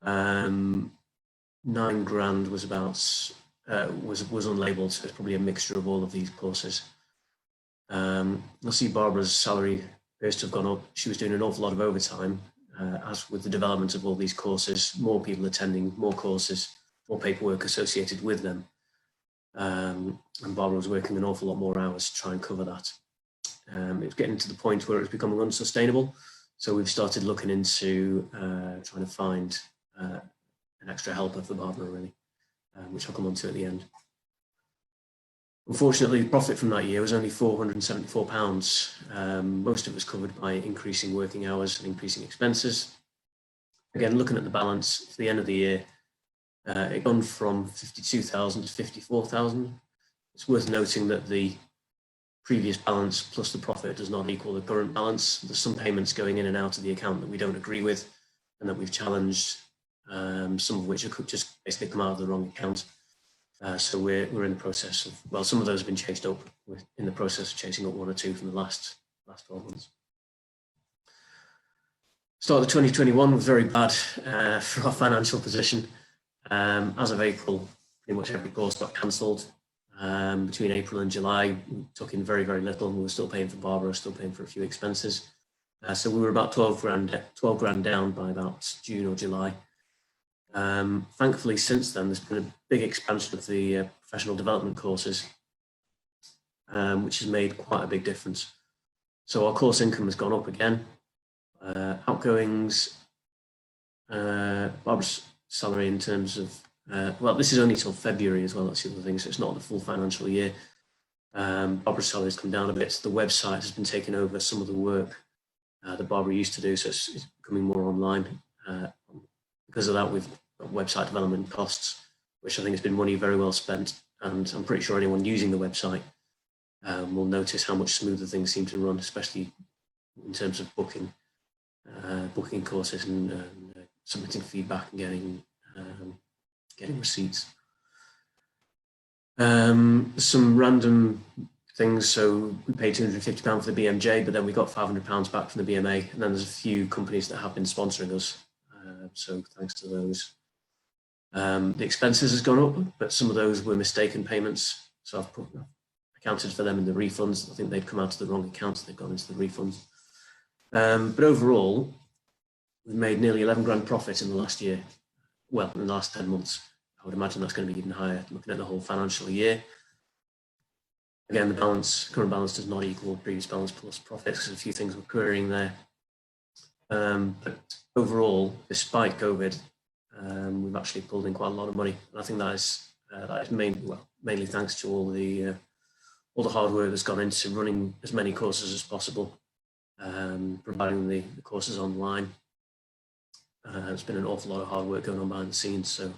9 grand was was unlabelled, so it's probably a mixture of all of these courses. You'll see Barbara's salary appears to have gone up. She was doing an awful lot of overtime, as with the development of all these courses, more people attending, more courses, more paperwork associated with them. And Barbara was working an awful lot more hours to try and cover that. It was getting to the point where it was becoming unsustainable. So we've started looking into trying to find an extra helper for Barbara, really, which I'll come on to at the end. Unfortunately, the profit from that year was only £474. Most of it was covered by increasing working hours and increasing expenses. Again, looking at the balance for the end of the year, it gone from 52,000 to 54,000. It's worth noting that the previous balance plus the profit does not equal the current balance. There's some payments going in and out of the account that we don't agree with and that we've challenged, some of which could just basically come out of the wrong account. So we're in the process of, well, some of those have been chased up. We're in the process of chasing up one or two from the last 12 months. Start of 2021 was very bad for our financial position. As of April, pretty much every course got cancelled. Between April and July, we took in very, very little, and we were still paying for Barbara, still paying for a few expenses. So we were about 12 grand down by about June or July. Thankfully, since then, there's been a big expansion of the professional development courses, which has made quite a big difference. So our course income has gone up again. Outgoings, Barbara's salary in terms of, well, this is only till February as well, that's the other thing, so it's not the full financial year. Barbara's salary has come down a bit. The website has been taking over some of the work that Barbara used to do, so it's becoming more online. Because of that, we've got website development costs, which I think has been money very well spent, and I'm pretty sure anyone using the website will notice how much smoother things seem to run, especially in terms of booking courses and submitting feedback and getting receipts. Some random things. So we paid £250 for the BMJ, but then we got £500 back from the BMA. And then there's a few companies that have been sponsoring us. So thanks to those. The expenses has gone up, but some of those were mistaken payments. So I've accounted for them in the refunds. I think they've come out of the wrong accounts. They've gone into the refunds. But overall, we've made nearly 11 grand profit in the last year. Well, in the last 10 months. I would imagine that's going to be even higher looking at the whole financial year. Again, the current balance does not equal previous balance plus profits because a few things were querying there. But overall, despite COVID, we've actually pulled in quite a lot of money. And I think that is mainly thanks to all the hard work that's gone into running as many courses as possible, providing the courses online. It's been an awful lot of hard work going on behind the scenes. So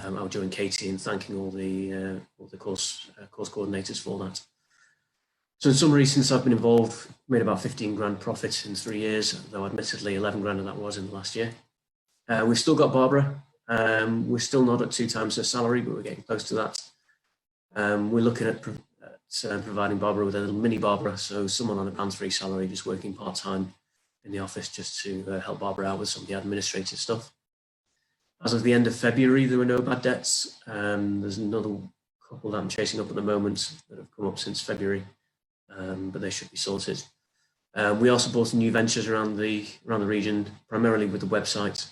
I'll join Katie in thanking all the course coordinators for that. So in summary, since I've been involved, made about 15 grand profit in 3 years, though admittedly 11 grand of that was in the last year. We've still got Barbara. We're still not at 2 times her salary, but we're getting close to that. We're looking at providing Barbara with a little mini Barbara, so someone on a band 3 salary just working part-time in the office just to help Barbara out with some of the administrative stuff. As of the end of February, there were no bad debts. There's another couple that I'm chasing up at the moment that have come up since February, but they should be sorted. We are supporting new ventures around the region, primarily with the website.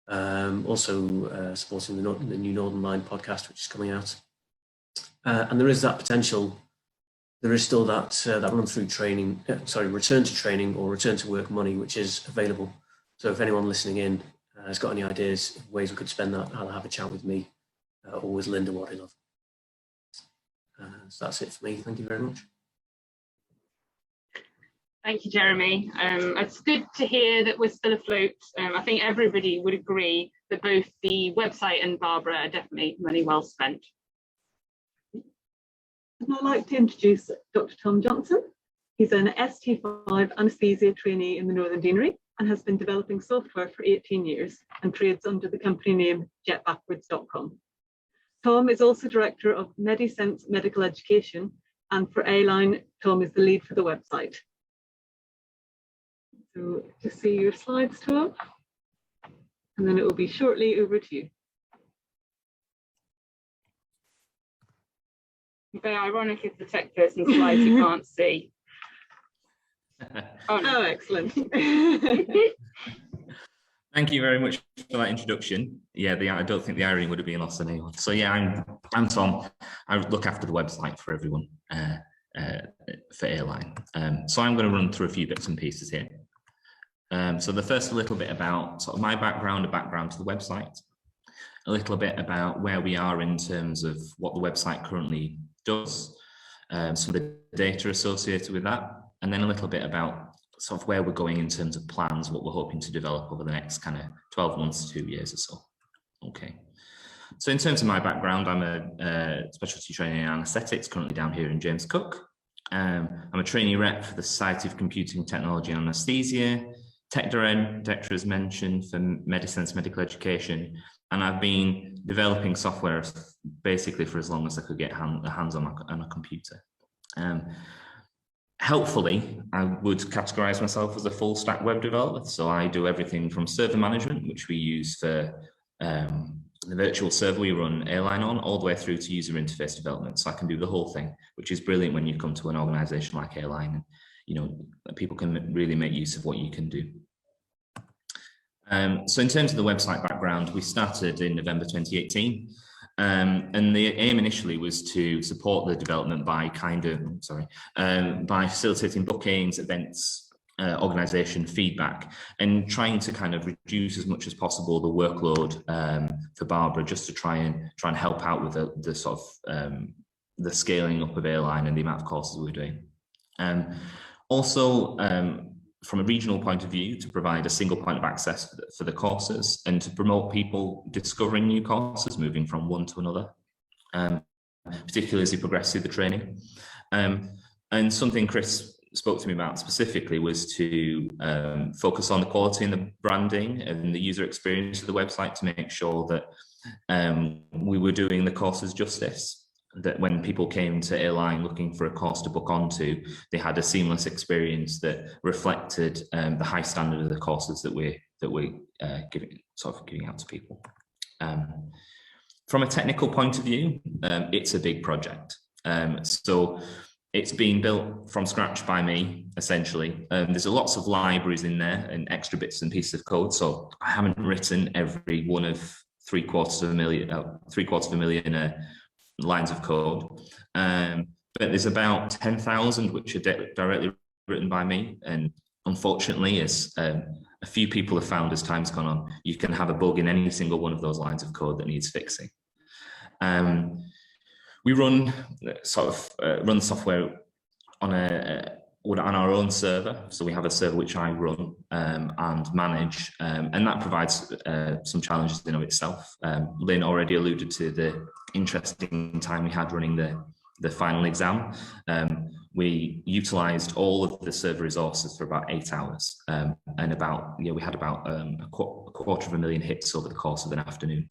Also supporting the new Northern Line podcast, which is coming out. And there is that potential. There is still that run-through training, return to training or return to work money, which is available. So if anyone listening in has got any ideas, ways we could spend that, I'll have a chat with me or with Linda Wadilove. So that's it for me. Thank you very much. Thank you, Jeremy. It's good to hear that we're still afloat. I think everybody would agree that both the website and Barbara are definitely money well spent. And I'd like to introduce Dr. Tom Johnson. He's an ST5 anaesthesia trainee in the Northern Deanery and has been developing software for 18 years and trades under the company name jetbackwards.com. Tom is also director of MediSense Medical Education, and for A-Line, Tom is the lead for the website. So to see your slides, Tom, and then it will be shortly over to you. Very ironic if the tech person slides you can't see. Oh, excellent. Thank you very much for that introduction. Yeah, I don't think the irony would have been lost on anyone. So yeah, I'm Tom. I look after the website for everyone for Airline. So I'm going to run through a few bits and pieces here. So the first, a little bit about sort of my background, a background to the website, a little bit about where we are in terms of what the website currently does, some of the data associated with that, and then a little bit about sort of where we're going in terms of plans, what we're hoping to develop over the next kind of 12 months to 2 years or so. Okay. So in terms of my background, I'm a specialty trainer in anaesthetics, currently down here in James Cook. I'm a trainee rep for the Society of Computing Technology and Anaesthesia, tech director as mentioned for Medisense Medical Education, and I've been developing software basically for as long as I could get hands on a computer. Helpfully, I would categorize myself as a full stack web developer. So I do everything from server management, which we use for the virtual server we run Airline on, all the way through to user interface development. So I can do the whole thing, which is brilliant when you come to an organization like Airline, and you know, people can really make use of what you can do. So in terms of the website background, we started in November 2018. And the aim initially was to support the development by by facilitating bookings, events, organization feedback, and trying to kind of reduce as much as possible the workload for Barbara, just to try and help out with the sort of the scaling up of Airline and the amount of courses we're doing. Also, from a regional point of view, to provide a single point of access for the courses and to promote people discovering new courses, moving from one to another, particularly as they progress through the training. And something Chris spoke to me about specifically was to focus on the quality and the branding and the user experience of the website, to make sure that we were doing the courses justice, that when people came to Airline looking for a course to book onto, they had a seamless experience that reflected the high standard of the courses that we're giving out to people. From a technical point of view, it's a big project. So it's been built from scratch by me, essentially. There's lots of libraries in there and extra bits and pieces of code. So I haven't written every one of 750,000 lines of code, but there's about 10,000 which are directly written by me. And unfortunately, as a few people have found as time's gone on, you can have a bug in any single one of those lines of code that needs fixing. We run the software on our own server. So we have a server which I run and manage, and that provides some challenges in of itself. Lynn already alluded to the interesting time we had running the final exam. We utilized all of the server resources for about 8 hours, and we had about a quarter of a million hits over the course of an afternoon.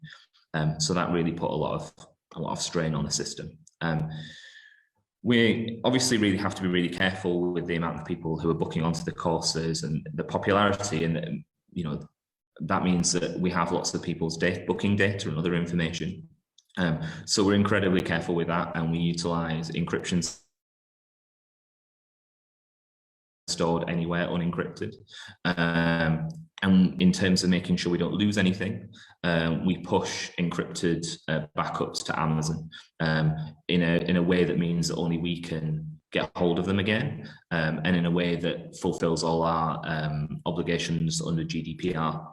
So that really put a lot of strain on the system. We obviously really have to be really careful with the amount of people who are booking onto the courses and the popularity, and you know, that means that we have lots of people's booking data and other information. So we're incredibly careful with that, and we utilize encryption stored anywhere unencrypted. And in terms of making sure we don't lose anything, we push encrypted backups to Amazon in a way that means that only we can get hold of them again, and in a way that fulfills all our obligations under GDPR.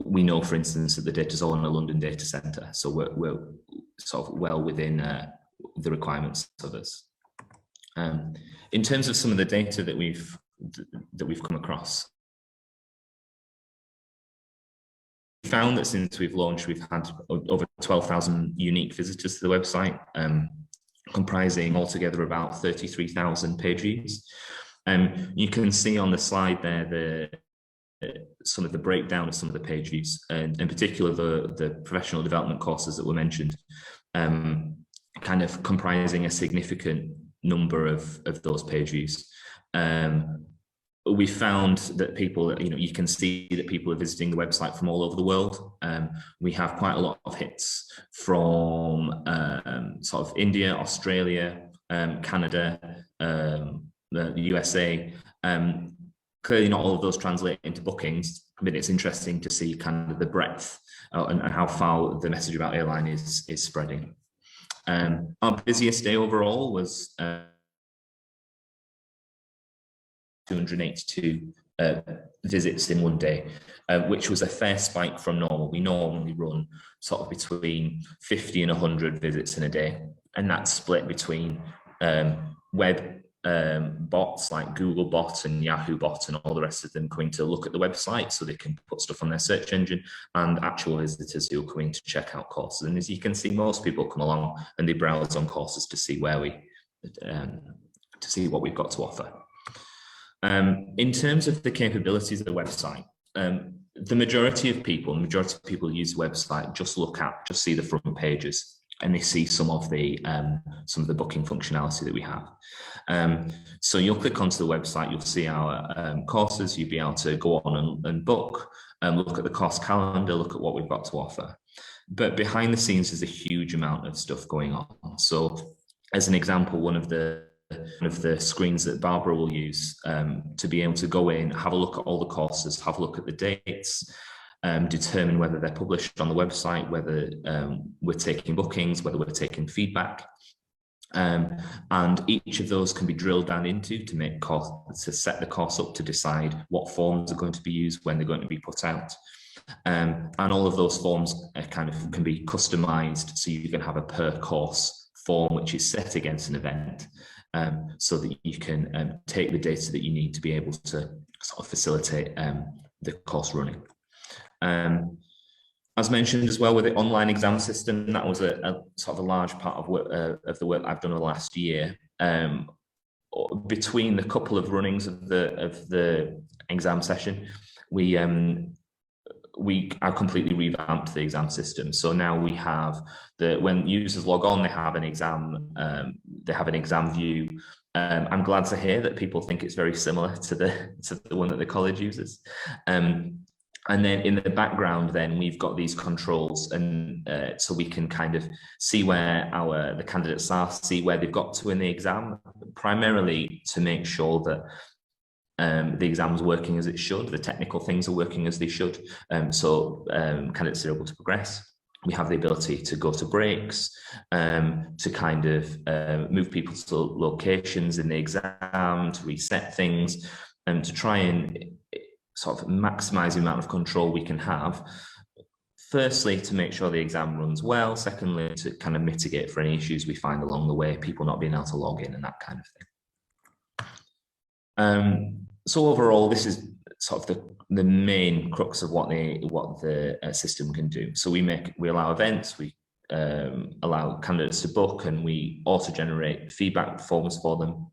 We know, for instance, that the data is all in a London data centre, so we're sort of well within the requirements of us. In terms of some of the data that we've come across, we found that since we've launched, we've had over 12,000 unique visitors to the website, comprising altogether about 33,000 page views. You can see on the slide there some of the breakdown of some of the page views, and in particular the professional development courses that were mentioned, kind of comprising a significant number of those page views. We found that people, you can see that people are visiting the website from all over the world. We have quite a lot of hits from sort of India, Australia, Canada, the USA. Clearly not all of those translate into bookings, but it's interesting to see kind of the breadth and how far the message about Airline is spreading. Our busiest day overall was 282 visits in one day, which was a fair spike from normal. We normally run sort of between 50 and 100 visits in a day, and that's split between web bots like Google bot and Yahoo bot and all the rest of them coming to look at the website so they can put stuff on their search engine, and actual visitors who are coming to check out courses. And as you can see, most people come along and they browse on courses to see where we to see what we've got to offer. In terms of the capabilities of the website, the majority of people who use the website just see the front pages, and they see some of the booking functionality that we have. So you'll click onto the website, you'll see our courses, you'll be able to go on and book, look at the course calendar, look at what we've got to offer. But behind the scenes, there's a huge amount of stuff going on. So as an example, one of the screens that Barbara will use to be able to go in, have a look at all the courses, have a look at the dates, determine whether they're published on the website, whether we're taking bookings, whether we're taking feedback. And each of those can be drilled down into to set the course up, to decide what forms are going to be used, when they're going to be put out. And all of those forms can be customized, so you can have a per course form which is set against an event, so that you can take the data that you need to be able to sort of facilitate the course running. As mentioned as well, with the online exam system, that was a sort of a large part of the work I've done over the last year. Between the couple of runnings of the exam session, I completely revamped the exam system. So now we have when users log on, they have an exam view. I'm glad to hear that people think it's very similar to the one that the college uses. And then in the background, then we've got these controls, and so we can kind of see where the candidates are, see where they've got to in the exam, primarily to make sure that the exam's working as it should, the technical things are working as they should, so candidates are able to progress. We have the ability to go to breaks, to kind of move people to locations in the exam, to reset things, and to try and sort of maximize the amount of control we can have. Firstly, to make sure the exam runs well. Secondly, to kind of mitigate for any issues we find along the way, people not being able to log in and that kind of thing. So overall, this is sort of the main crux of what the system can do. So we allow events, we allow candidates to book, and we auto-generate feedback forms for them.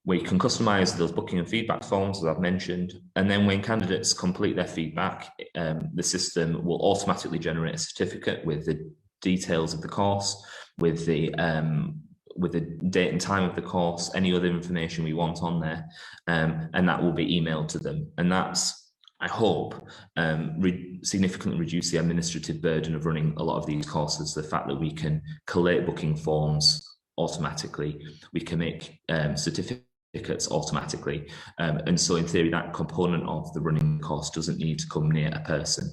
We can customize those booking and feedback forms, as I've mentioned, and then when candidates complete their feedback, the system will automatically generate a certificate with the details of the course, with the date and time of the course, any other information we want on there, and that will be emailed to them. And that's, I hope, significantly reduce the administrative burden of running a lot of these courses. The fact that we can collate booking forms automatically, we can make certificates automatically, and so in theory that component of the running course doesn't need to come near a person.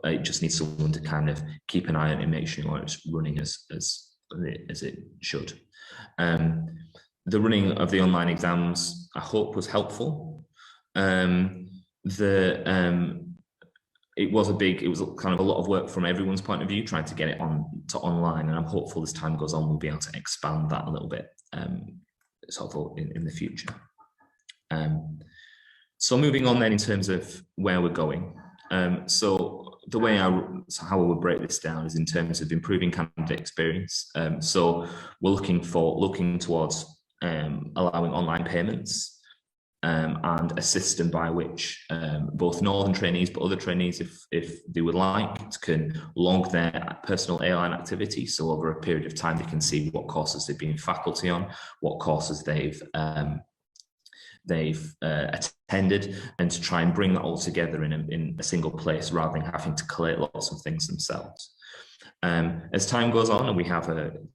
It just needs someone to kind of keep an eye on it and make sure it's running as it should. The running of the online exams, I hope, was helpful. It was kind of a lot of work from everyone's point of view, trying to get it to online, and I'm hopeful as time goes on we'll be able to expand that a little bit, sort of in the future. So moving on then in terms of where we're going. So the way how I would break this down is in terms of improving candidate experience. So we're looking towards allowing online payments, and a system by which both Northern trainees, but other trainees, if they would like, can log their personal airline activity. So over a period of time, they can see what courses they've been faculty on, what courses they've attended, and to try and bring that all together in a single place rather than having to collate lots of things themselves. As time goes on, and we have an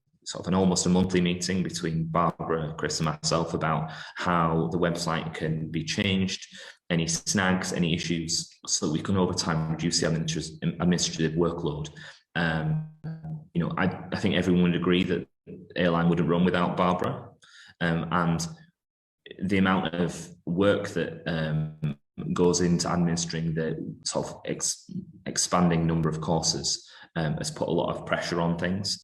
almost a monthly meeting between Barbara, Chris and myself about how the website can be changed, any snags, any issues, so that we can over time reduce the administrative workload. I think everyone would agree that airline wouldn't run without Barbara, and the amount of work that goes into administering the sort of expanding number of courses has put a lot of pressure on things.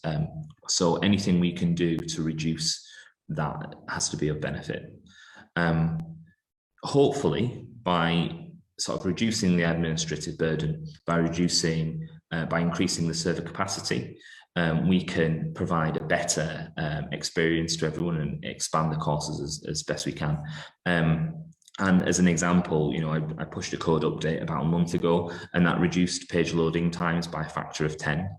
So anything we can do to reduce that has to be of benefit. Hopefully, by sort of reducing the administrative burden, by increasing the server capacity, we can provide a better experience to everyone and expand the courses as best we can. And as an example, I pushed a code update about a month ago, and that reduced page loading times by a factor of 10.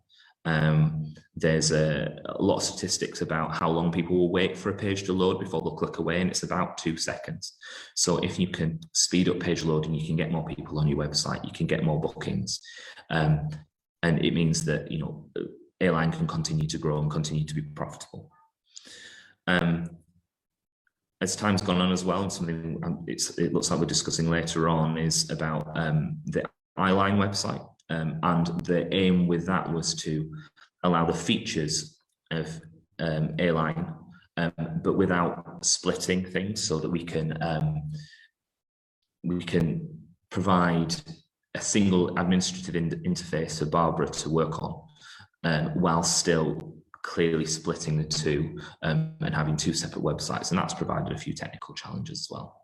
There's a lot of statistics about how long people will wait for a page to load before they'll click away, and it's about 2 seconds. So if you can speed up page loading, you can get more people on your website, you can get more bookings. And it means that, Airline can continue to grow and continue to be profitable. As time's gone on as well, and something it looks like we're discussing later on is about the I-Line website. And the aim with that was to allow the features of A-Line, but without splitting things, so that we can provide a single administrative interface for Barbara to work on, while still clearly splitting the two and having 2 separate websites. And that's provided a few technical challenges as well.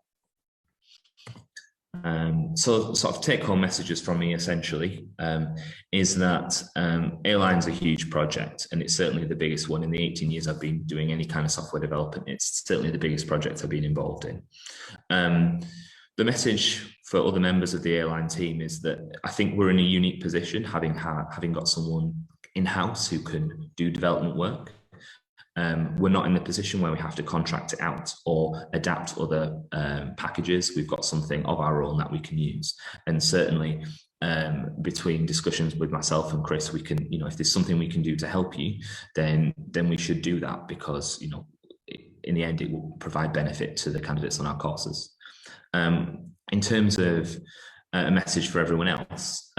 So sort of take-home messages from me essentially is that Airline's a huge project, and it's certainly the biggest one in the 18 years I've been doing any kind of software development. It's certainly the biggest project I've been involved in. The message for other members of the Airline team is that I think we're in a unique position, having got someone in-house who can do development work. We're not in the position where we have to contract it out or adapt other packages. We've got something of our own that we can use. And certainly between discussions with myself and Chris, we can, if there's something we can do to help you, then we should do that, because, in the end, it will provide benefit to the candidates on our courses. In terms of a message for everyone else,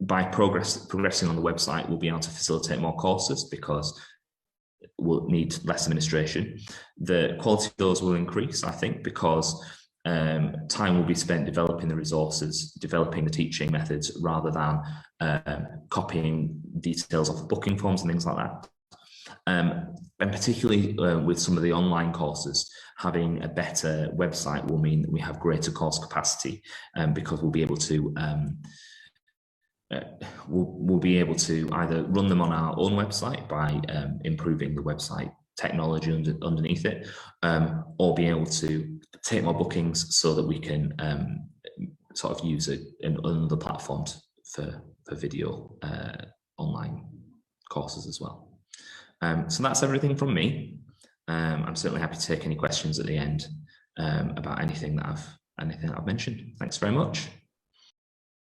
by progressing on the website, we'll be able to facilitate more courses because we'll need less administration. The quality of those will increase, I think, because time will be spent developing the resources, developing the teaching methods, rather than copying details off the booking forms and things like that. And particularly with some of the online courses, having a better website will mean that we have greater course capacity, because we'll be able to we'll be able to either run them on our own website by improving the website technology underneath it, or be able to take more bookings so that we can sort of use another platform for video online courses as well. So that's everything from me. I'm certainly happy to take any questions at the end about anything that I've mentioned. Thanks very much.